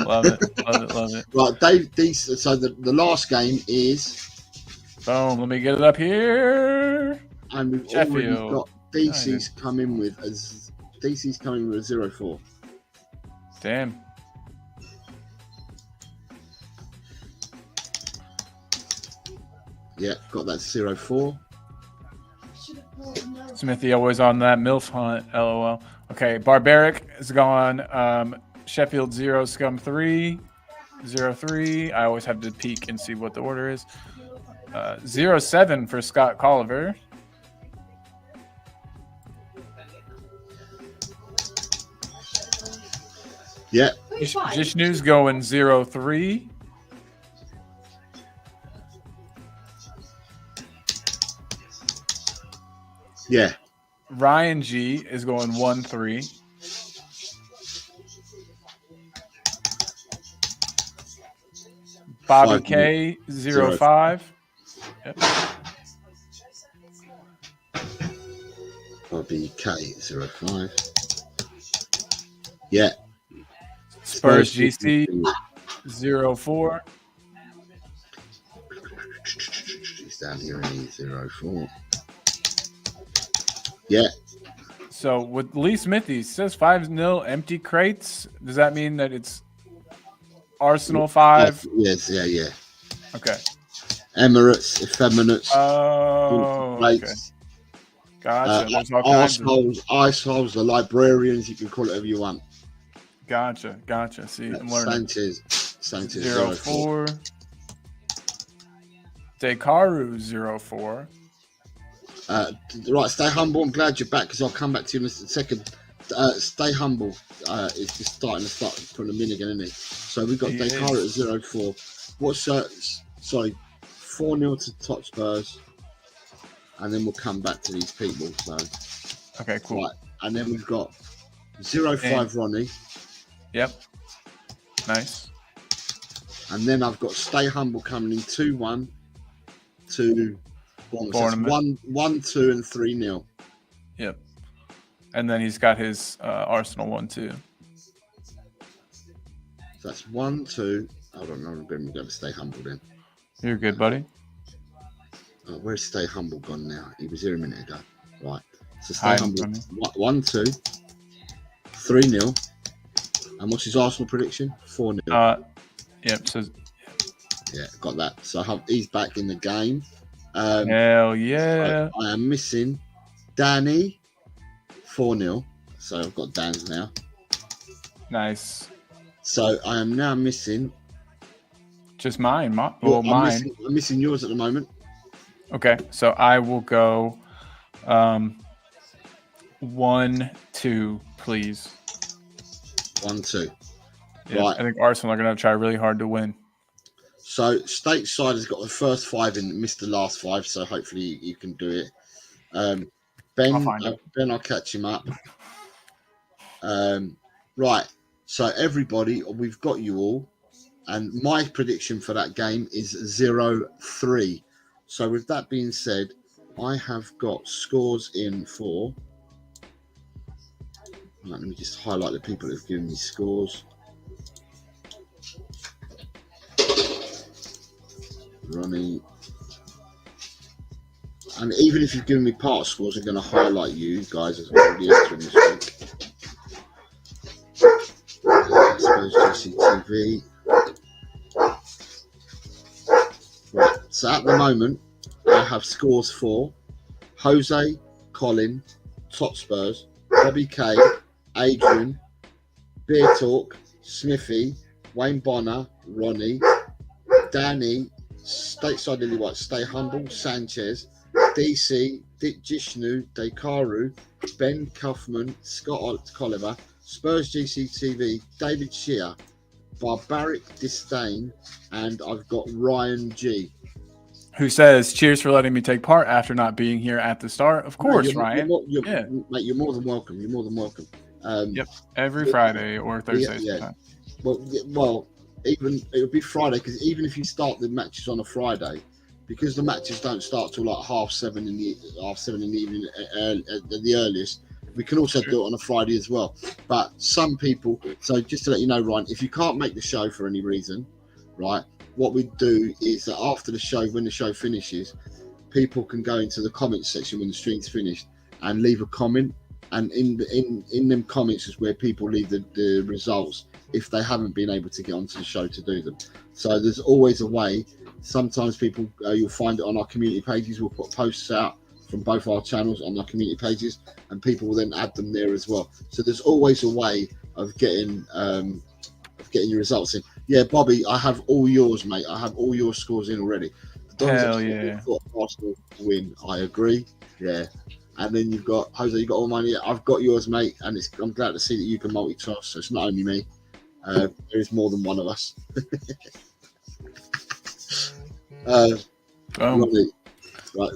Love it. Right, Dave, so the last game is... Boom, let me get it up here. And we've Sheffield. already got DC's coming with a 0-4. Damn. Yeah, got that 0-4. Smithy always on that MILF hunt, LOL. Okay, Barbaric is gone. Sheffield 0, Scum 3, 0-3. I always have to peek and see what the order is. 0-7 for Scott Colliver. Yeah. Who's five? Jishnu's going 0-3. Yeah. Ryan G is going 1-3. Bobby 5 K 0-5. Yep. Bobby K05. Yeah. Spurs GC 0-4. He's down here in 04. Yeah. So with Lee Smithy says 5-0 empty crates. Does that mean that it's Arsenal 5? Yes. Yeah. Okay. Emirates, effeminates, Oh, okay. rates, Gotcha. There's all kinds of... ice holes, the librarians. You can call it whatever you want. Gotcha. See, I'm learning. Sanchez 0-4. Dekaru 0-4. Right, stay humble. I'm glad you're back because I'll come back to you in a second. Stay humble. It's just starting to put him in again, isn't he? So we've got He Dekaru is. at 0-4. What's 4-0 to top Spurs, and then we'll come back to these people. So Okay, cool. right, and then we've got 0-5 Ronnie, Yep. Nice. and then I've got Stay Humble coming in 2-1 to Bournemouth. So Bournemouth. 1-2 and 3-0. Yep. And then he's got his Arsenal one too. So that's 1-2. Hold on, I'm going to Stay Humble then. You're good, buddy. Where's Stay Humble gone now? He was here a minute ago. Right. So Stay Hi, Humble. Ronnie. 1-2, 3-0. And what's his Arsenal prediction? 4-0. Yep. So Yeah, got that. So he's back in the game. I hell yeah. am missing Danny, 4-0. So I've got Dan's now. Nice. So I am now missing. Just mine. I'm Mine. missing yours at the moment. Okay. So I will go 1-2, please. 1-2. Yeah, Right. I think Arsenal are going to try really hard to win. So Stateside has got the first 5 and missed the last 5. So hopefully you can do it. Ben, I'll find it. Ben, I'll catch him up. Right. So everybody, we've got you all. And my prediction for that game is 0-3. So with that being said, I have got scores in for. Right, let me just highlight the people that have given me scores. Ronnie. And even if you've given me part scores, I'm going to highlight you guys as already entering this week. Spurs GCTV. Right, so at the moment, I have scores for Jose, Colin, Top Spurs, Bobby K, Adrian, Beer Talk, Smithy, Wayne Bonner, Ronnie, Danny, Stateside Lily White, Stay Humble, Sanchez, DC, Dick Jishnu, Dekaru, Ben Kaufman, Scott Colliver, Spurs GCTV, David Shear, Barbaric Disdain, and I've got Ryan G. Who says, cheers for letting me take part after not being here at the start. Of course, You're Ryan. yeah. Mate, you're more than welcome. You're more than welcome. Yep. Every Friday or Thursday. Yeah. Sometime. Well, even it would be Friday because even if you start the matches on a Friday, because the matches don't start till like 7:30 in the evening at the earliest, we can also do it on a Friday as well. But some people, so just to let you know, Ryan, if you can't make the show for any reason, right, what we do is that after the show, when the show finishes, people can go into the comments section when the stream's finished and leave a comment. And in them comments is where people leave the results if they haven't been able to get onto the show to do them. So there's always a way. Sometimes people, you'll find it on our community pages. We'll put posts out from both our channels on our community pages, and people will then add them there as well. So there's always a way of getting your results in. Yeah, Bobby, I have all yours, mate. I have all your scores in already. The Don's Hell absolutely yeah. thought Arsenal win. I agree. Yeah. And then you've got Jose. You got all money. I've got yours, mate. And I'm glad to see that you can multitask. So it's not only me. There is more than one of us. Ronnie, right,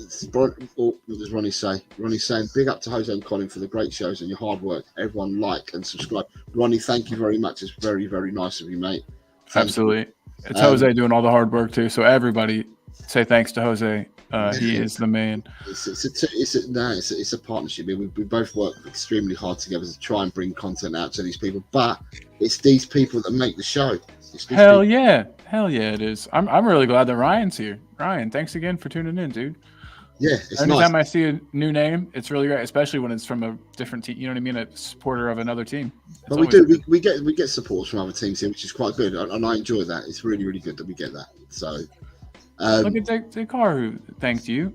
what does Ronnie say? Ronnie's saying, big up to Jose and Colin for the great shows and your hard work. Everyone like and subscribe. Ronnie, thank you very much. It's very, very nice of you, mate. Thank Absolutely. you. It's Jose doing all the hard work too. So everybody say thanks to Jose. He is the man. It's a partnership. We both work extremely hard together to try and bring content out to these people. But it's these people that make the show. Hell yeah, it is. I'm really glad that Ryan's here. Ryan, thanks again for tuning in, dude. Yeah, it's anytime nice. I see a new name, it's really great, especially when it's from a different team. You know what I mean? A supporter of another team. But we do. We get support from other teams here, which is quite good, and I enjoy that. It's really, really good that we get that. So look at Dekaru. Thanked you.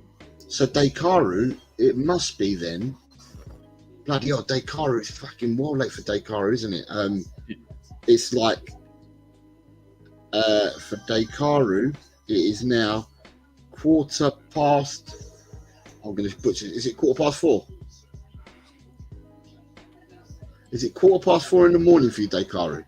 So Dekaru, it must be then. Bloody hell, Dekaru is fucking well late for Dekaru, isn't it? It's like for Dekaru, it is now 4:15. I'm going to butcher it. Is it 4:15? Is it 4:15 in the morning for you, Dekaru?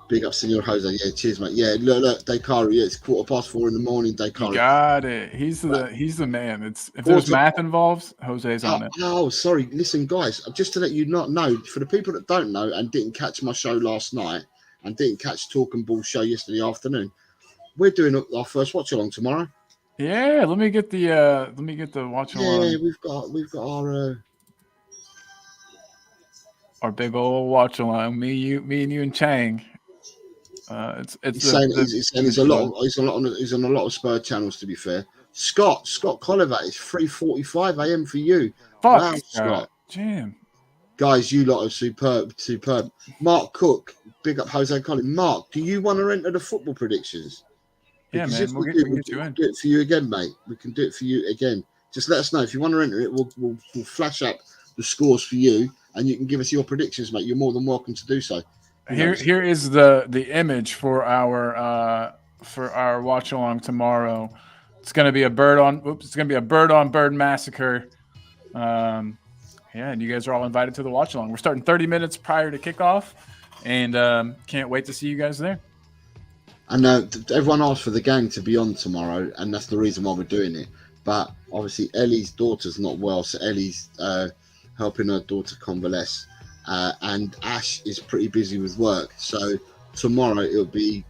Big up, Senor Jose. Yeah, cheers, mate. Yeah, look, Dekaru. Yeah, it's 4:15 in the morning, Dekaru. You got it. He's the man. If there's math involved, Jose's on it. Oh, sorry. Listen, guys, just to let you not know, for the people that don't know and didn't catch my show last night and didn't catch Talking Ball show yesterday afternoon, we're doing our first watch along tomorrow. Yeah, let me get the watch along. Yeah, we've got our big old watch along. Me and you and Chang. He's on a lot of Spur channels. To be fair, Scott Colliver, it's 3:45 a.m. for you. Fuck, wow, Scott. Jam. Guys, you lot are superb. Mark Cook, big up Jose and Colin. Mark, do you want to enter the football predictions? Yeah, Because man, we'll get you in. Do it for you again, mate. We can do it for you again. Just let us know if you want to enter it. We'll flash up the scores for you, and you can give us your predictions, mate. You're more than welcome to do so. Here is the image for our watch along tomorrow. It's gonna be a bird on bird massacre. Yeah, and you guys are all invited to the watch along. We're starting 30 minutes prior to kickoff, and can't wait to see you guys there. And everyone asked for the gang to be on tomorrow, and that's the reason why we're doing it. But obviously, Ellie's daughter's not well, so Ellie's helping her daughter convalesce. And Ash is pretty busy with work. So tomorrow it'll be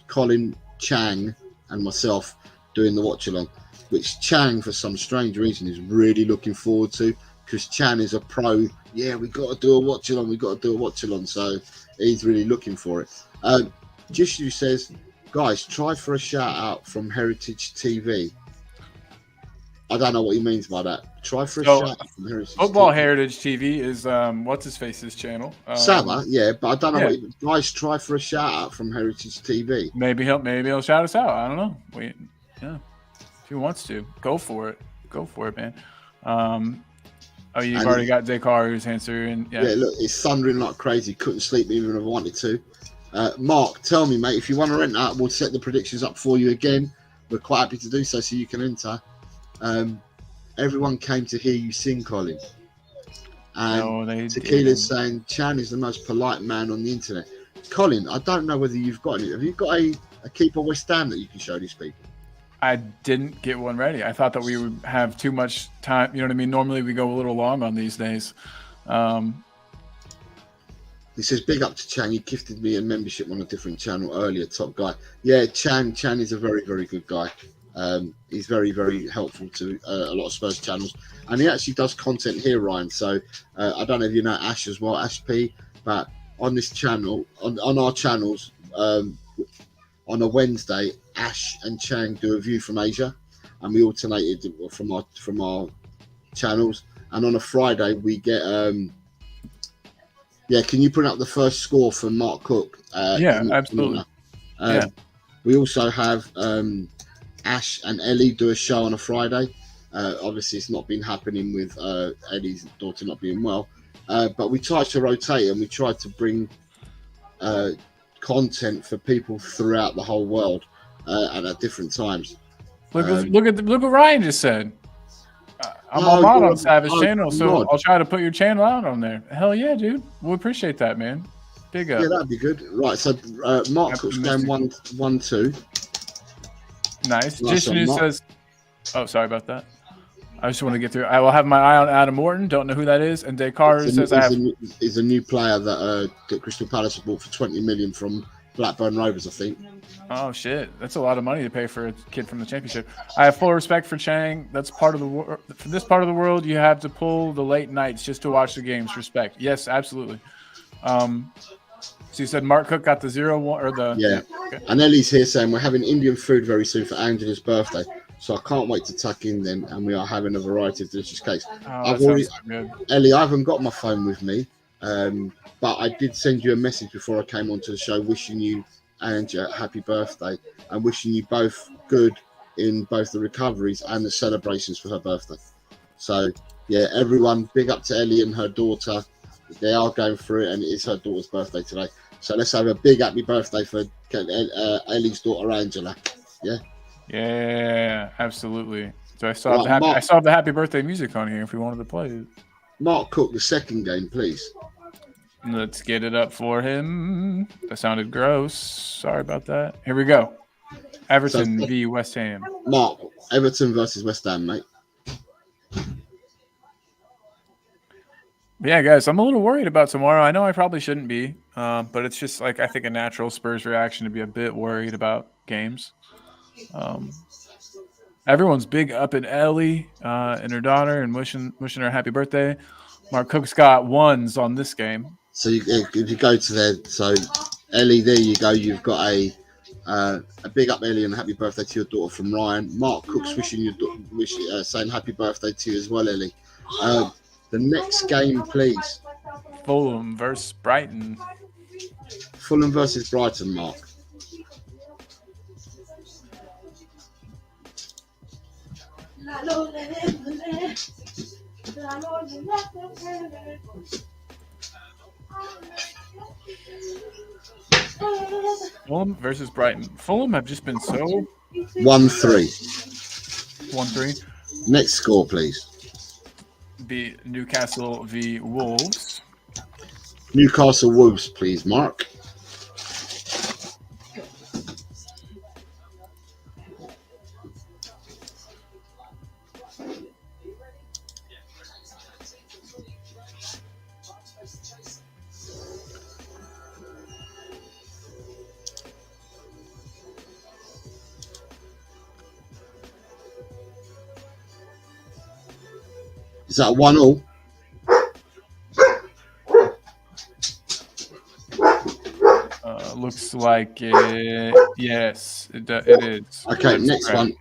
Colin, Chang, and myself doing the watch along, which Chang, for some strange reason, is really looking forward to, because Chan is a pro. Yeah, we got to do a watch along. So he's really looking for it. Jishu says, guys, try for a shout out from Heritage TV. I don't know what he means by that. Try for a shout out from Heritage Football TV. Heritage TV is what's his face's channel. Sama, yeah, but I don't know guys, try for a shout out from Heritage TV. Maybe he'll shout us out. I don't know. If he wants to, go for it, man. You've already got Dekaru's answer, and yeah, look, it's thundering like crazy. Couldn't sleep even if I wanted to. Mark, tell me, mate, if you want to rent that, we'll set the predictions up for you again. We're quite happy to do so you can enter. Everyone came to hear you sing, Colin. And Tequila's saying Chan is the most polite man on the internet. Colin, I don't know whether you've got any. Have you got a keeper West Ham that you can show these people? I didn't get one ready. I thought that we would have too much time. You know what I mean? Normally we go a little long on these days. He says, big up to Chan. He gifted me a membership on a different channel earlier, top guy. Yeah, Chan is a very, very good guy. He's very, very helpful to a lot of Spurs channels. And he actually does content here, Ryan. So I don't know if you know Ash as well, Ash P. But on this channel, on our channels, on a Wednesday, Ash and Chang do a view from Asia. And we alternated from our channels. And on a Friday, we get... can you put up the first score for Mark Cook? Absolutely. We also have Ash and Ellie do a show on a Friday. Obviously, it's not been happening with Ellie's daughter not being well. But we try to rotate and we try to bring content for people throughout the whole world and at different times. Look what Ryan just said. I'm Oh, a mod you're on Savage a channel, so mod. I'll try to put your channel out on there. Hell yeah, dude. We appreciate that, man. Big up. Yeah, that'd be good. Right, so Mark Cook's going 1-2. Nice. Nice one, Jishnu Mark. says, oh, sorry about that. I just want to get through. I will have my eye on Adam Morton. Don't know who that is. And Descartes says, I have. He's a new player that Crystal Palace bought for 20 million from Blackburn Rovers, I think. Oh shit, that's a lot of money to pay for a kid from the championship. I have full respect for Chang. That's part of the for this part of the world. You have to pull the late nights just to watch the games. Respect. Yes, absolutely. So you said Mark Cook got the 0-1 or the Okay. And Ellie's here saying we're having Indian food very soon for Angela's birthday, so I can't wait to tuck in then. And we are having a variety of delicious cakes. I've already, so good. Ellie, I haven't got my phone with me, but I did send you a message before I came onto the show, wishing you and happy birthday and wishing you both good in both the recoveries and the celebrations for her birthday. So yeah, everyone, big up to Ellie and her daughter. They are going through it, and it is her daughter's birthday today. So let's have a big happy birthday for Ellie's daughter Angela. Yeah, absolutely. So I still have the happy birthday music on here if we wanted to play it. Mark Cook, the second game, please. Let's get it up for him. That sounded gross. Sorry about that. Here we go. Everton v West Ham. Mark, Everton versus West Ham, mate. Yeah, guys, I'm a little worried about tomorrow. I know I probably shouldn't be, but it's just like I think a natural Spurs reaction to be a bit worried about games. Everyone's big up in Ellie and her daughter and wishing her happy birthday. Mark Cook's got ones on this game. So if you go to there, so Ellie, there you go. You've got a big up Ellie and happy birthday to your daughter from Ryan. Mark Cook's wishing saying happy birthday to you as well, Ellie. The next game, please. Fulham versus Brighton. Fulham versus Brighton, Mark. Fulham versus Brighton. Fulham have just been so 1-3. 1-3. Next score, please. Be Newcastle v Wolves. Newcastle Wolves, please, Mark. Is that 1-1? Looks like it. Yes, it is. Okay, That's next correct. one.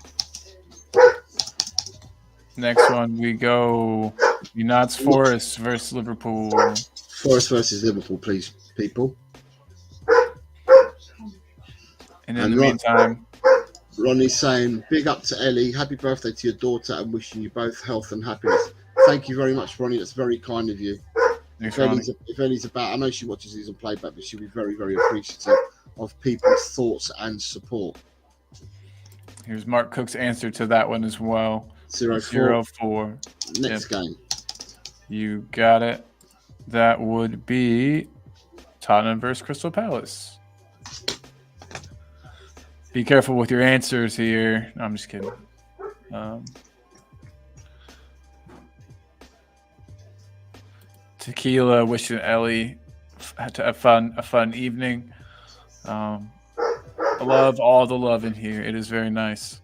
Next one, we go Notts Forest versus Liverpool. Forest versus Liverpool, please, people. And in the meantime, Ronnie's saying, big up to Ellie. Happy birthday to your daughter and wishing you both health and happiness. Thank you very much, Ronnie. That's very kind of you. thanks, If Ellie's about, I know she watches these on playback, but she'll be very, very appreciative of people's thoughts and support. Here's Mark Cook's answer to that one as well. 0-4. 0-4. Next game. You got it. That would be Tottenham versus Crystal Palace. Be careful with your answers here. No, I'm just kidding. Tequila wishing Ellie a fun evening. I love all the love in here. It is very nice.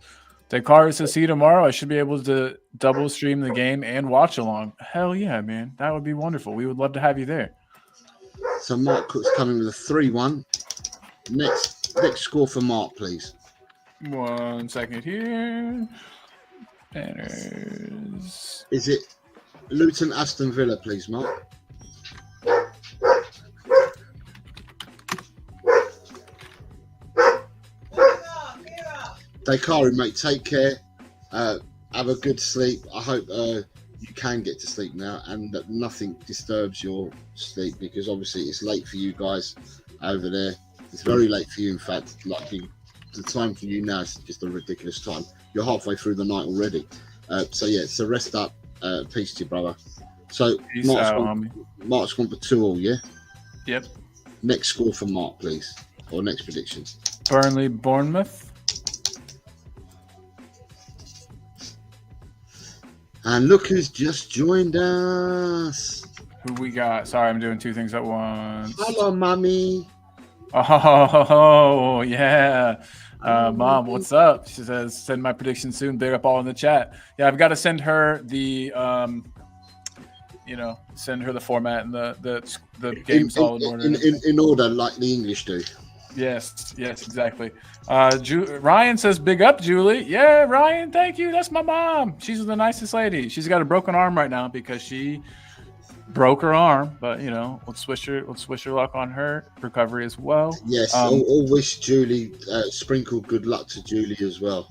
Descartes says, see you tomorrow. I should be able to double stream the game and watch along. Hell yeah, man. That would be wonderful. We would love to have you there. So Mark Cook's coming with a 3-1. Next score for Mark, please. 1 second here. Banners. Is it Luton Aston Villa, please, Mark? Dakari, mate, take care. Have a good sleep. I hope you can get to sleep now and that nothing disturbs your sleep, because obviously it's late for you guys over there. It's very late for you. In fact, like the time for you now is just a ridiculous time. You're halfway through the night already. So rest up. Peace to you, brother. So Peace out, homie. Mark's gone for 2-2, yeah? Yep. Next score for Mark, please. Or next prediction. Burnley, Bournemouth. And look who's just joined us. Who we got? Sorry, I'm doing two things at once. Hello, mommy. Oh, yeah. Mom, what's up? She says, send my prediction soon. Big up all in the chat. Yeah, I've got to send her the, send her the format and the games all in order. In order, like the English do. Yes, exactly. Ryan says, big up, Julie. Yeah, Ryan, thank you. That's my mom. She's the nicest lady. She's got a broken arm right now because she broke her arm, but let's wish her luck on her recovery as well. Yes, all wish Julie sprinkle good luck to Julie as well.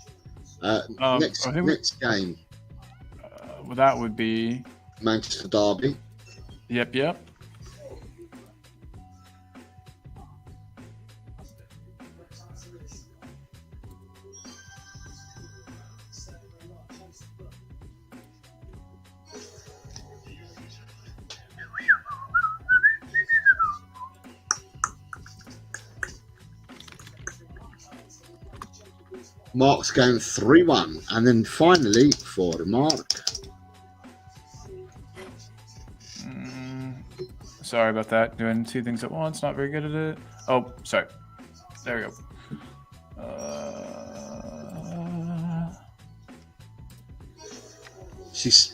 Next game. Well, that would be Manchester Derby. Yep. Mark's going 3-1, and then finally for Mark. Sorry about that. Doing two things at once. Not very good at it. Oh, sorry. There we go.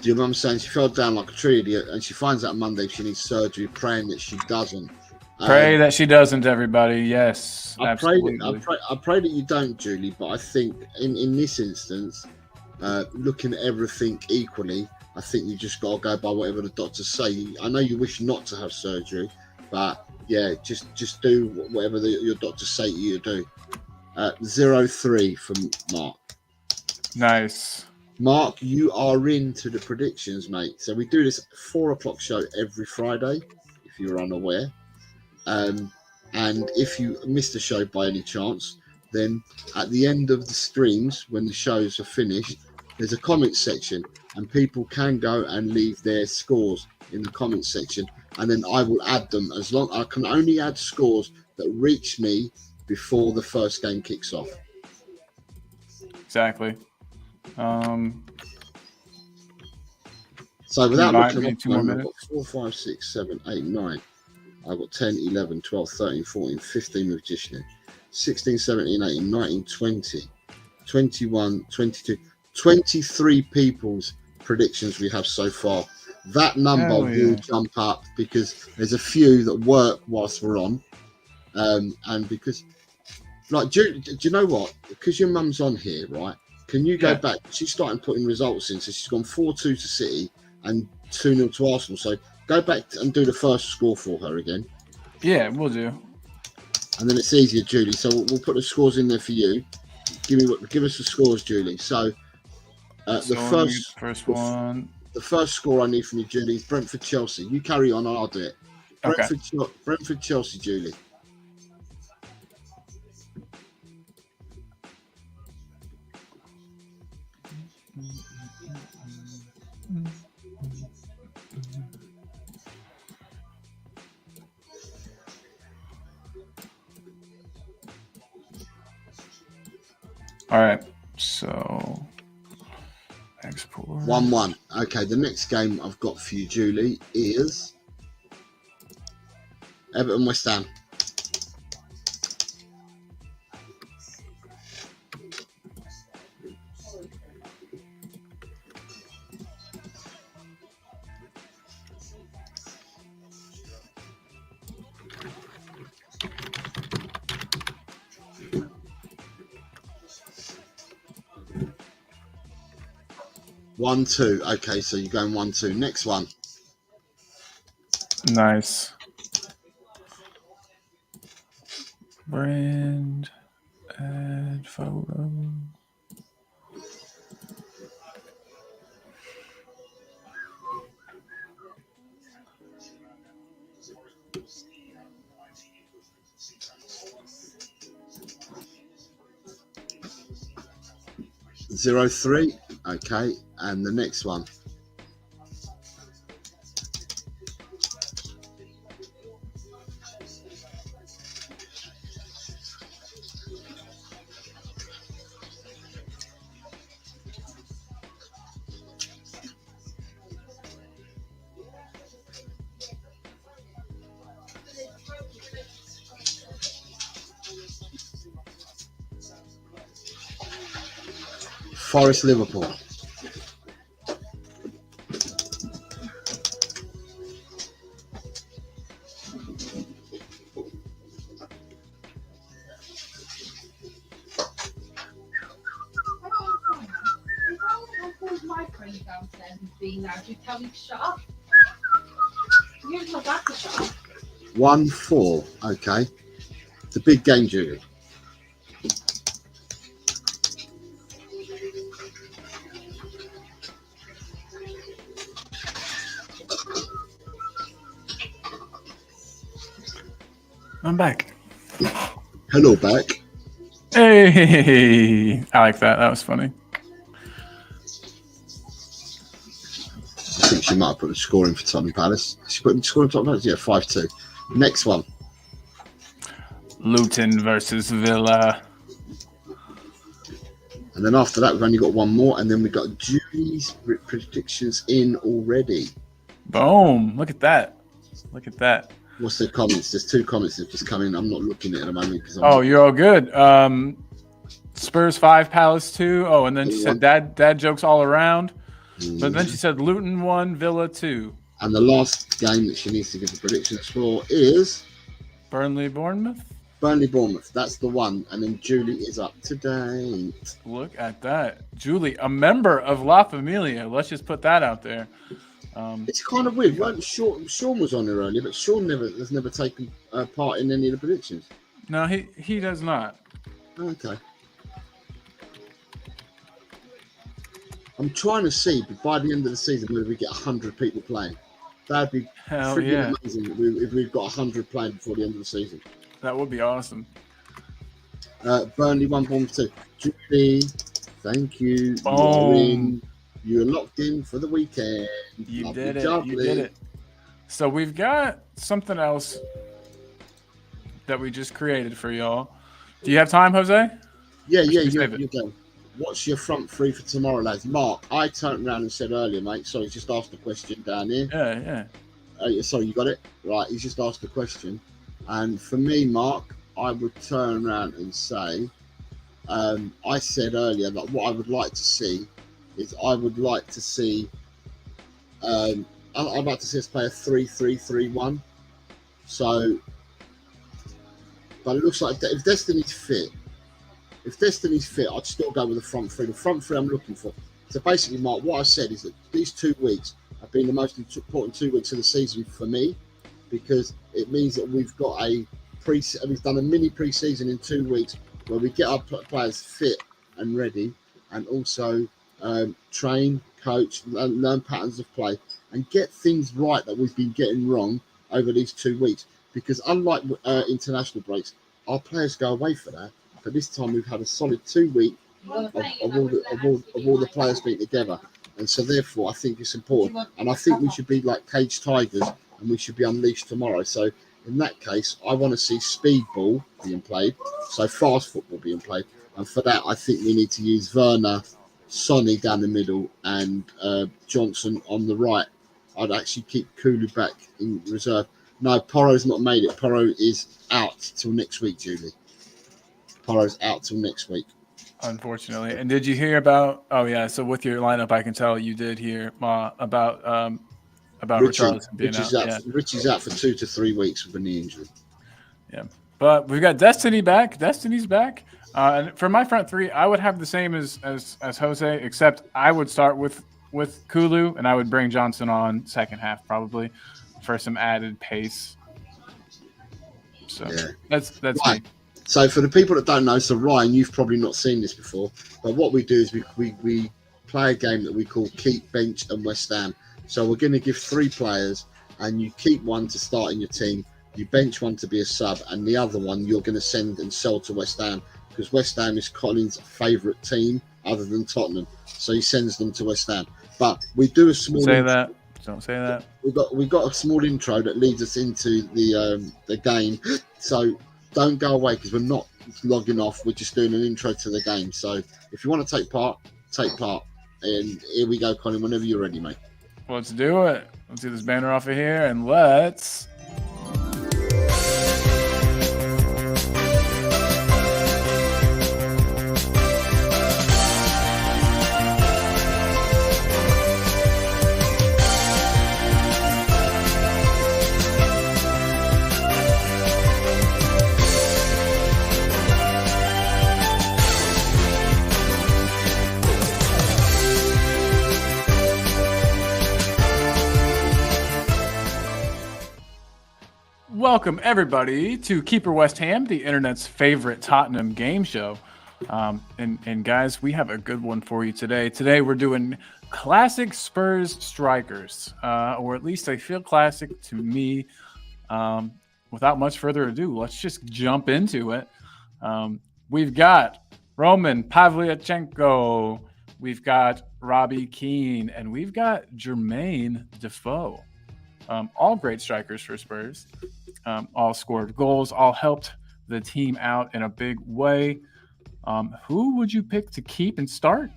Your mum's saying she fell down like a tree idiot, and she finds out Monday she needs surgery, praying that she doesn't. Pray that she doesn't, everybody. Yes, absolutely. I pray that you don't, Julie, but I think in this instance, looking at everything equally, I think you just got to go by whatever the doctors say. I know you wish not to have surgery, but yeah, just do whatever your doctors say you do. 0-3 from Mark. Nice. Mark, you are into the predictions, mate. So we do this 4:00 show every Friday, if you're unaware. And if you missed the show by any chance, then at the end of the streams, when the shows are finished, there's a comment section, and people can go and leave their scores in the comment section, and then I will add them. As long I can only add scores that reach me before the first game kicks off. Exactly. So without looking at 2 more minutes. I've got 4, 5, 6, 7, 8, 9. I've got 10, 11, 12, 13, 14, 15 with Magician, 16, 17, 18, 19, 20, 21, 22, 23 people's predictions we have so far. That number will jump up because there's a few that work whilst we're on. And because, like, do you know what? Because your mum's on here, right? Can you go back? She's starting putting results in. So she's gone 4-2 to City and 2-0 to Arsenal. So go back and do the first score for her again. Yeah, we'll do. And then it's easier, Julie. So we'll put the scores in there for you. Give us the scores, Julie. So the first score I need from you, Julie, is Brentford Chelsea. You carry on, I'll do it. Brentford Chelsea, Julie. All right, so export 1-1. Okay, the next game I've got for you, Julie, is Everton West Ham. One, 2. Okay, so you're going 1-2. Next one. Nice. Brand, add photo. 0-3. Okay, and the next one. Forest Liverpool. You tell me to shut up. You tell that to shut up. 1-4. Okay. The big game, Julie. I'm back. Hello, back. Hey, I like that. That was funny. I think she might have put the score in for Tottenham Palace. She put the score in for Tottenham Palace? Yeah, 5-2. Next one. Luton versus Villa. And then after that, we've only got one more. And then we've got Julie's predictions in already. Boom. Look at that. Look at that. What's the comments? There's 2 comments that have just come in. I'm not looking at it at the moment. Oh, you're all good. Spurs 5, Palace 2. Oh, and then she said dad jokes all around. But then she said Luton 1, Villa 2. And the last game that she needs to give the predictions for is Burnley-Bournemouth. Burnley-Bournemouth. That's the one. And then Julie is up to date. Look at that. Julie, a member of La Familia. Let's just put that out there. It's kind of weird. Sean was on there earlier, but Sean has never taken part in any of the predictions. No, he does not. Okay. I'm trying to see by the end of the season whether we get 100 people playing. That'd be freaking amazing if we've got 100 playing before the end of the season. That would be awesome. Burnley 1, Bournemouth 2. Julie, thank you. Boom. You're locked in for the weekend. You did it. So we've got something else that we just created for y'all. Do you have time, Jose? Yeah, you're going. What's your front three for tomorrow, lads? Mark, I turned around and said earlier, mate. Sorry, just asked a question down here. Yeah. Sorry, you got it? Right, he's just asked a question. And for me, Mark, I would turn around and say, I said earlier that what I would like to see is I'd like to see us play a 3-3-3-1. So, but it looks like if Destiny's fit, I'd still go with the front three. The front three I'm looking for. So basically, Mark, what I said is that these 2 weeks have been the most important 2 weeks of the season for me, because it means that we've got we've done a mini pre-season in 2 weeks where we get our players fit and ready, and also train, coach, learn patterns of play, and get things right that we've been getting wrong over these 2 weeks. Because unlike international breaks, our players go away for that. But this time we've had a solid 2 weeks of all the players being together, and so therefore I think it's important. And I think we should be like caged tigers, and we should be unleashed tomorrow. So in that case, I want to see speedball being played, so fast football being played, and for that I think we need to use Werner, Sonny down the middle, and Johnson on the right. I'd actually keep Kulu back in reserve. No, Porro's not made it. Porro is out till next week, Julie. Porro's out till next week. Unfortunately. And did you hear about? Oh yeah. So with your lineup, I can tell you did hear about Richarlison being out. Richie's out for 2 to 3 weeks with a knee injury. Yeah, but we've got Destiny back. Destiny's back. And for my front three, I would have the same as Jose, except I would start with Kulu, and I would bring Johnson on second half probably for some added pace. So that's right. me. So for the people that don't know, so Ryan, you've probably not seen this before, but what we do is we play a game that we call Keep, Bench and West Ham. So we're going to give 3 players, and you keep one to start in your team, you bench one to be a sub, and the other one you're going to send and sell to West Ham, because West Ham is Colin's favourite team other than Tottenham. So he sends them to West Ham. But we do a small. Don't say that. We've got a small intro that leads us into the game. So don't go away because we're not logging off. We're just doing an intro to the game. So if you want to take part, take part. And here we go, Colin. Whenever you're ready, mate. Let's do it. Let's get this banner off of here and let's. Welcome, everybody, to Keeper West Ham, the internet's favorite Tottenham game show. And guys, we have a good one for you today. Today, we're doing classic Spurs strikers, or at least they feel classic to me. Without much further ado, let's just jump into it. We've got Roman Pavlyuchenko, we've got Robbie Keane, and we've got Jermaine Defoe. All great strikers for Spurs. All scored goals, all helped the team out in a big way. Who would you pick to keep and start?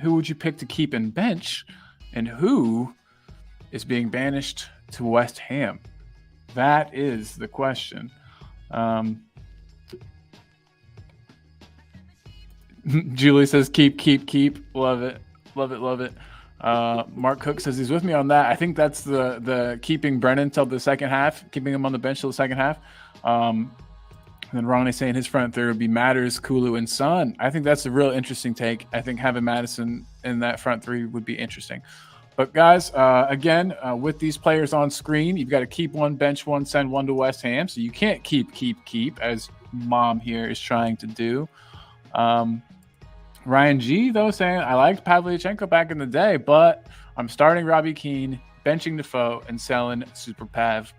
Who would you pick to keep and bench? And who is being banished to West Ham? That is the question. Julie says, keep. Love it. Mark Cook says he's with me on that. I think that's the keeping Brennan till the second half, keeping him on the bench till the second half. And then Ronnie saying his front three would be Matters, Kulu, and Son. I think that's a real interesting take. I think having Madison in that front three would be interesting. But guys, again, with these players on screen, you've got to keep one, bench one, send one to West Ham. So you can't keep as Mom here is trying to do. Ryan G, though, saying, I liked Pavlyuchenko back in the day, but I'm starting Robbie Keane, benching Defoe, and selling Super Pav.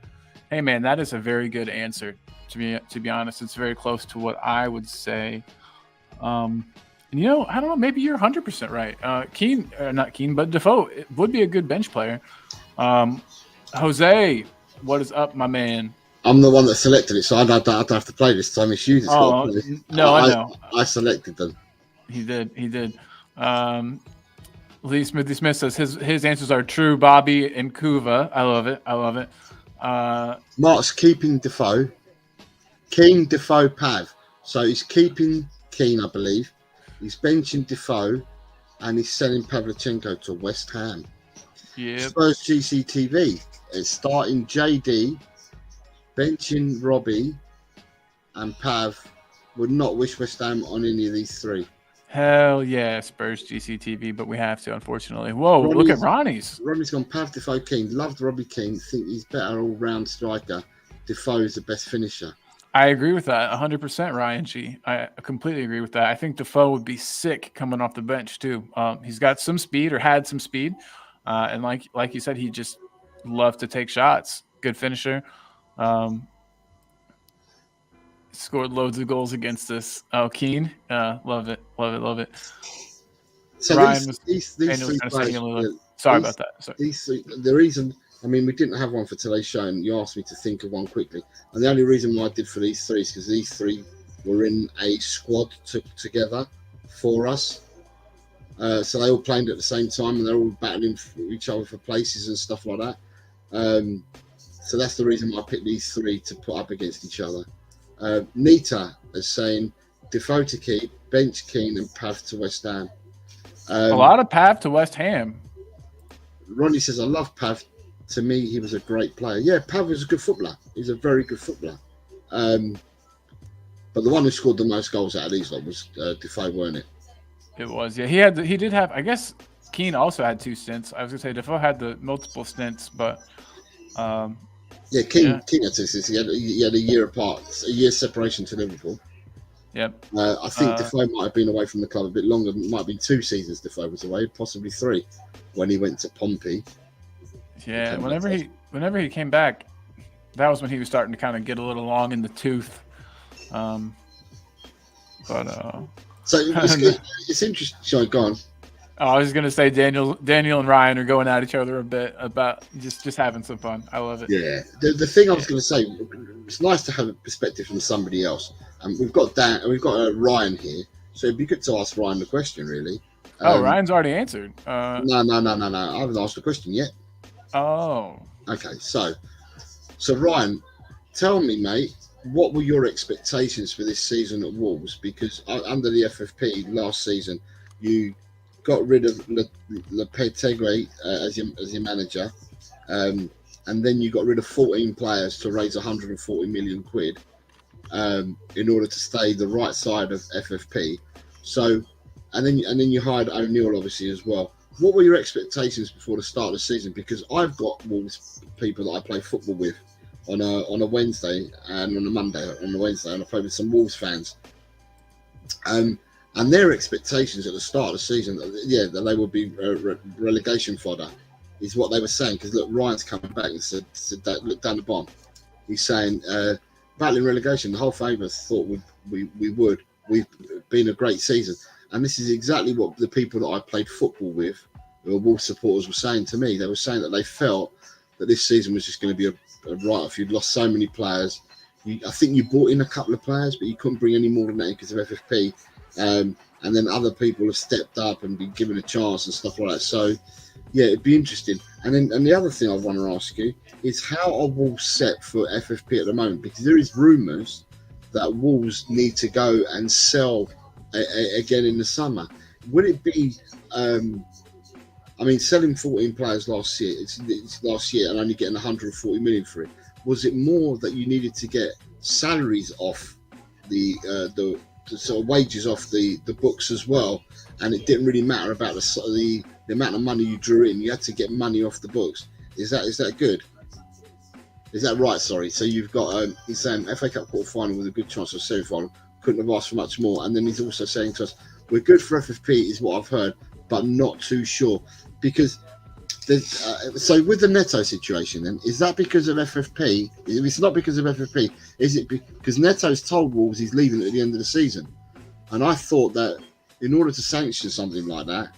Hey, man, that is a very good answer. To be honest, it's very close to what I would say. And, I don't know, maybe you're 100% right. Keane, not Keane, but Defoe would be a good bench player. Jose, what is up, my man? I'm the one that selected it, so I don't have to play this time. It's you. I know. I selected them. He did. Lee Smithy Smith says his answers are true. Bobby and Kuva. I love it. Mark's keeping Defoe. Keane, Defoe, Pav. So he's keeping Keane, I believe. He's benching Defoe, and he's selling Pavlyuchenko to West Ham. Yeah. Spurs GCTV is starting JD, benching Robbie, and Pav. Would not wish West Ham on any of these three. Hell yeah, Spurs GCTV, but we have to, unfortunately. Whoa, look at Ronnie's. Ronnie's gone Pav, Defoe, Keane. Loved Robbie Keane. Think he's better all-round striker. Defoe is the best finisher. I agree with that 100%, Ryan G. I completely agree with that. I think Defoe would be sick coming off the bench, too. He's got some speed or had some speed. And like you said, he just loved to take shots. Good finisher. Scored loads of goals against us. Oh, Keane, love it. So Ryan these three players, sorry about that. Sorry. These three, the reason, we didn't have one for today's show, and you asked me to think of one quickly. And the only reason why I did for these three is because these three were in a squad together for us. So they all played at the same time, and they're all battling for each other for places and stuff like that. So that's the reason why I picked these three to put up against each other. Nita is saying Defoe to keep, bench Keane, and Pav to West Ham. A lot of Pav to West Ham. Ronnie says, I love Pav. To me, he was a great player. Yeah, Pav was a good footballer. He's a very good footballer. But the one who scored the most goals out of these lot was Defoe, weren't it? It was, yeah. He did have, I guess Keane also had 2 stints. I was going to say Defoe had the multiple stints, but... King had 2 stints. He had a year apart, a year separation to Liverpool. Yep. I think Defoe might have been away from the club a bit longer. It might have been 2 seasons Defoe was away, possibly 3, when he went to Pompey. Yeah, whenever he came back, that was when he was starting to kind of get a little long in the tooth. But So it's interesting. Sorry, go on. Oh, I was just gonna say Daniel and Ryan are going at each other a bit about just having some fun. I love it. Yeah. The thing I was going to say, it's nice to have a perspective from somebody else. And we've got Ryan here, so it'd be good to ask Ryan the question, really. Ryan's already answered. No. I haven't asked the question yet. Oh. Okay, so Ryan, tell me, mate, what were your expectations for this season at Wolves? Because under the FFP last season, you got rid of Lopetegui as your manager, and then you got rid of 14 players to raise 140 million quid in order to stay the right side of FFP. So, and then you hired O'Neill obviously as well. What were your expectations before the start of the season? Because I've got Wolves people that I play football with on a Wednesday and on a Monday. On the Wednesday, and I play with some Wolves fans. And their expectations at the start of the season, that they would be relegation fodder, is what they were saying. Because look, Ryan's coming back and said that, look down the bomb. He's saying battling relegation. The whole favourites thought we would. We've been a great season, and this is exactly what the people that I played football with, who were Wolves supporters, were saying to me. They were saying that they felt that this season was just going to be a write-off. You'd lost so many players. I think you brought in a couple of players, but you couldn't bring any more than that because of FFP. And then other people have stepped up and been given a chance and stuff like that. So, yeah, it'd be interesting. And the other thing I want to ask you is, how are Wolves set for FFP at the moment? Because there is rumours that Wolves need to go and sell again in the summer. Would it be? Selling 14 players last year, it's last year, and only getting 140 million for it. Was it more that you needed to get salaries off the sort of wages off the books as well, and it didn't really matter about the amount of money you drew in? You had to get money off the books. Is that good? Is that right? Sorry. So you've got he's saying FA Cup quarter final with a good chance of semi-final. Couldn't have asked for much more. And then he's also saying to us, we're good for FFP, is what I've heard, but not too sure. Because there's so with the Neto situation, then, is that because of FFP? If it's not because of FFP, is it because Neto's told Wolves he's leaving at the end of the season? And I thought that in order to sanction something like that,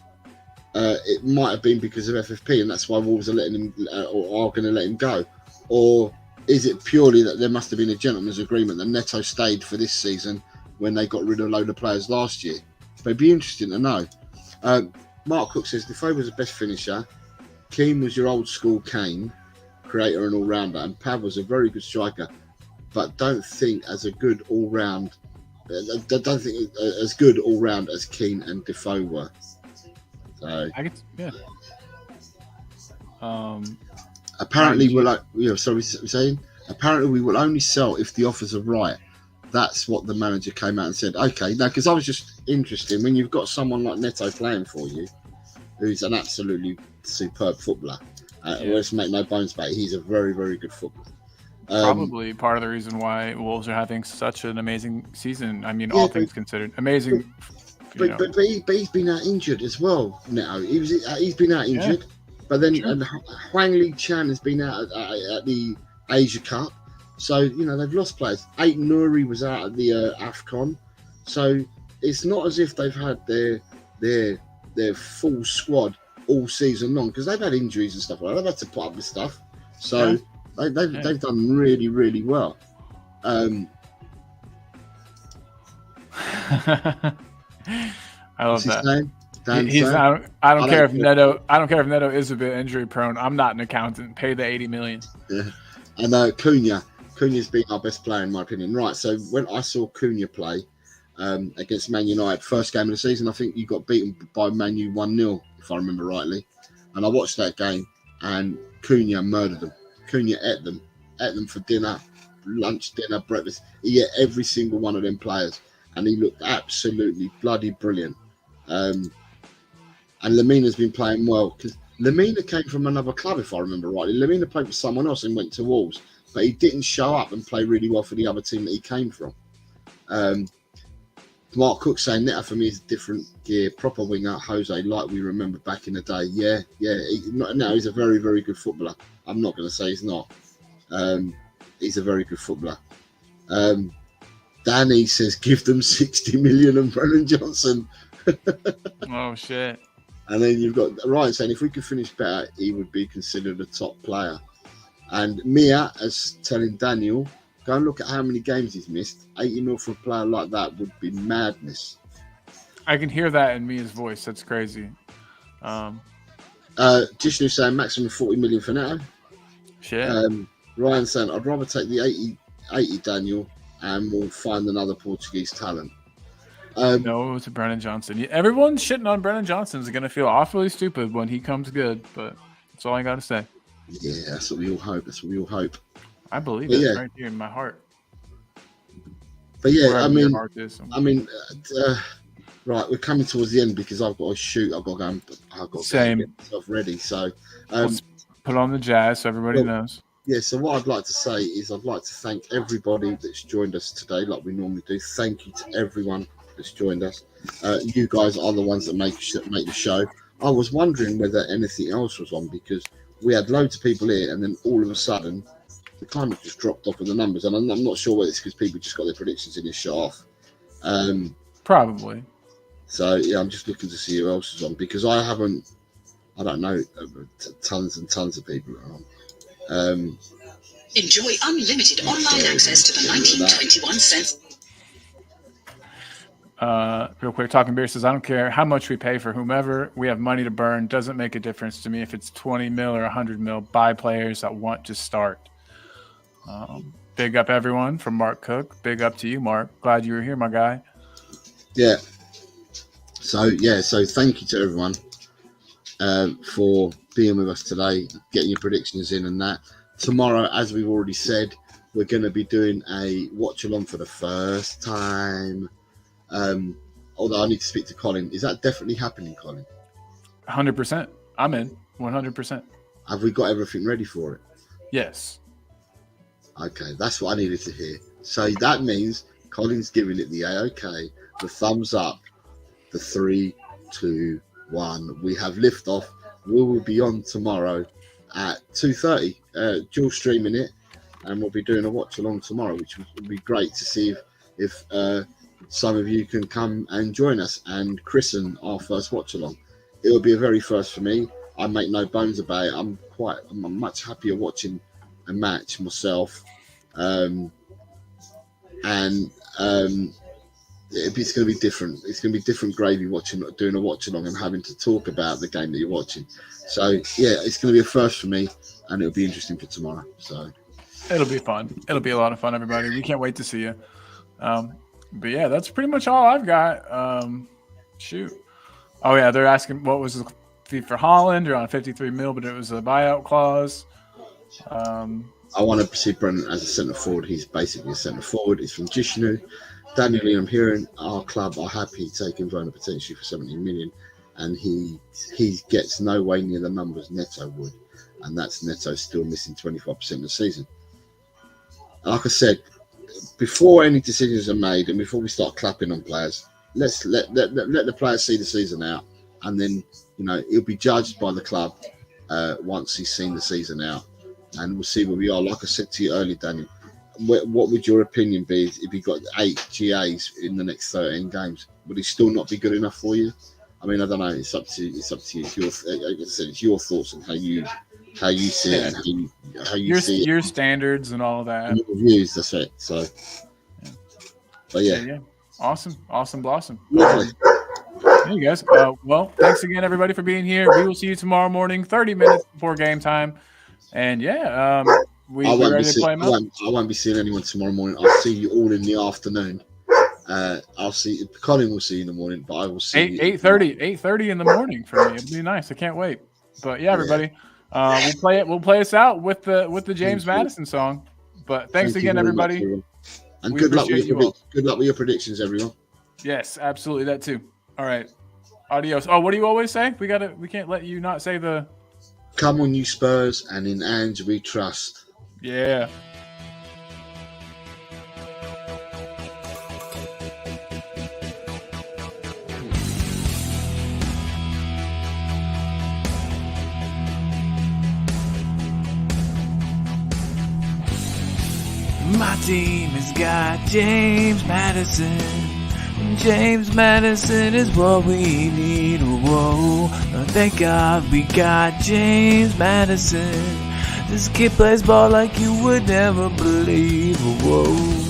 it might have been because of FFP, and that's why Wolves are letting him or are going to let him go. Or is it purely that there must have been a gentleman's agreement that Neto stayed for this season when they got rid of a load of players last year? But it'd be interesting to know. Mark Cook says Defoe was the best finisher. Keane was your old school Kane, creator and all-rounder, and Pav was a very good striker, but don't think as good all-round as Keane and Defoe were. So I could, yeah. Apparently, apparently we will only sell if the offers are right. That's what the manager came out and said. Okay, now, because I was just interested, when you've got someone like Neto playing for you, who's an absolutely superb footballer, let's make no bones about it, he's a very, very good footballer. Probably part of the reason why Wolves are having such an amazing season. I mean, all things considered, amazing. But he's been out injured as well. Neto, he's been out injured. But then Huang Lee Chan has been out at the Asia Cup. So, they've lost players. Aitan Nuri was out at the AFCON. So it's not as if they've had their full squad all season long, because they've had injuries and stuff like that. They've had to put up with stuff. So they've done really, really well. I love that. I don't care if Neto is a bit injury prone. I'm not an accountant. Pay the 80 million. Yeah. And Cunha's been our best player in my opinion. Right. So when I saw Cunha play against Man United, first game of the season, I think you got beaten by Man U 1-0, if I remember rightly. And I watched that game, and Cunha murdered them. Cunha ate them for dinner, lunch, dinner, breakfast. He ate every single one of them players, and he looked absolutely bloody brilliant. And Lemina's been playing well, because Lemina came from another club, if I remember rightly. Lemina played for someone else and went to Wolves, but he didn't show up and play really well for the other team that he came from. Mark Cook saying Neto for me is a different gear, proper winger, Jose, like we remember back in the day. He's a very, very good footballer. I'm not going to say he's not. He's a very good footballer. Danny says give them 60 million and Brennan Johnson. Oh shit. And then you've got Ryan saying if we could finish better, he would be considered a top player. And Mia is telling Daniel, go and look at how many games he's missed. 80 mil for a player like that would be madness. I can hear that in Mia's voice. That's crazy. Jishnu saying maximum 40 million for now. Shit. Ryan saying I'd rather take the 80 Daniel and we'll find another Portuguese talent. No, it's Brennan Johnson. Everyone shitting on Brennan Johnson is going to feel awfully stupid when he comes good, but that's all I got to say. Yeah, that's what we all hope. I believe But it yeah. right here in my heart. But yeah, Wherever I your mean, heart is. right, we're coming towards the end because I've got to shoot. I've got to Same. get myself ready. So, Let's put on the jazz so everybody knows. yeah. So what I'd like to say is I'd like to thank everybody that's joined us today, like we normally do. Thank you to everyone that's joined us. You guys are the ones that make the show. I was wondering whether anything else was on because we had loads of people here, and then all of a sudden, the kind of just dropped off with the numbers, and I'm not sure whether it's because people just got their predictions in and shut off. Probably. So yeah, I'm just looking to see who else is on because I don't know, tons and tons of people are on. Enjoy unlimited online access to the 1921 cents. Real quick, Talking Beer says, I don't care how much we pay for whomever. We have money to burn. Doesn't make a difference to me if it's 20 mil or 100 mil. Buy players that want to start. Big up everyone from Mark Cook. Big up to you, Mark. Glad you were here, my guy. Yeah. So thank you to everyone for being with us today, getting your predictions in and that. Tomorrow, as we've already said, we're going to be doing a watch along for the first time. Although I need to speak to Colin. Is that definitely happening, Colin? 100%. I'm in. 100%. Have we got everything ready for it? Yes. Okay, that's what I needed to hear. So that means Colin's giving it the A-OK, the thumbs up, the 3, 2, 1. We have liftoff. We will be on tomorrow at 2:30. Dual streaming it, and we'll be doing a watch along tomorrow, which will be great to see if some of you can come and join us and christen our first watch along. It will be a very first for me. I make no bones about it. I'm much happier watching a match myself, it's going to be different. It's going to be different gravy doing a watch along and having to talk about the game that you're watching. So yeah, it's going to be a first for me, and it'll be interesting for tomorrow. So it'll be fun. It'll be a lot of fun, everybody. We can't wait to see you. But yeah, that's pretty much all I've got. Shoot. Oh yeah, they're asking what was the fee for Holland. They're on 53 mil, but it was a buyout clause. I want to see Brennan as a centre forward. He's basically a centre forward. He's from Jishnu. Daniel Lee, I'm hearing our club are happy taking Verona potentially for 17 million, and he gets no way near the numbers Neto would, and that's Neto still missing 25% of the season. Like I said, before any decisions are made and before we start clapping on players, let's let the players see the season out, and then he'll be judged by the club once he's seen the season out, and we'll see where we are. Like I said to you earlier, Daniel, what would your opinion be if he got 8 GAs in the next 13 games? Would he still not be good enough for you? I mean, I don't know. It's up to you. It's your thoughts on how you see it and how you see it. Your standards and all of that. Your reviews, that's it. So, but yeah. Awesome blossom. Lovely. Hey guys. Well, thanks again, everybody, for being here. We will see you tomorrow morning, 30 minutes before game time. And yeah, we ready to play them out. I won't be seeing anyone tomorrow morning. I'll see you all in the afternoon. Colin will see you in the morning, but I will see 8:30 in the morning for me. It'll be nice. I can't wait. But yeah, everybody, we'll play us out with the James Madison song. But thanks again, everybody. And good luck with your predictions, everyone. Yes, absolutely, that too. All right, adios. Oh, what do you always say? We can't let you not say the. Come on, you Spurs, and in Ange we trust. Yeah. My team has got James Madison. James Madison is what we need. Whoa, thank God we got James Madison. This kid plays ball like you would never believe. Whoa.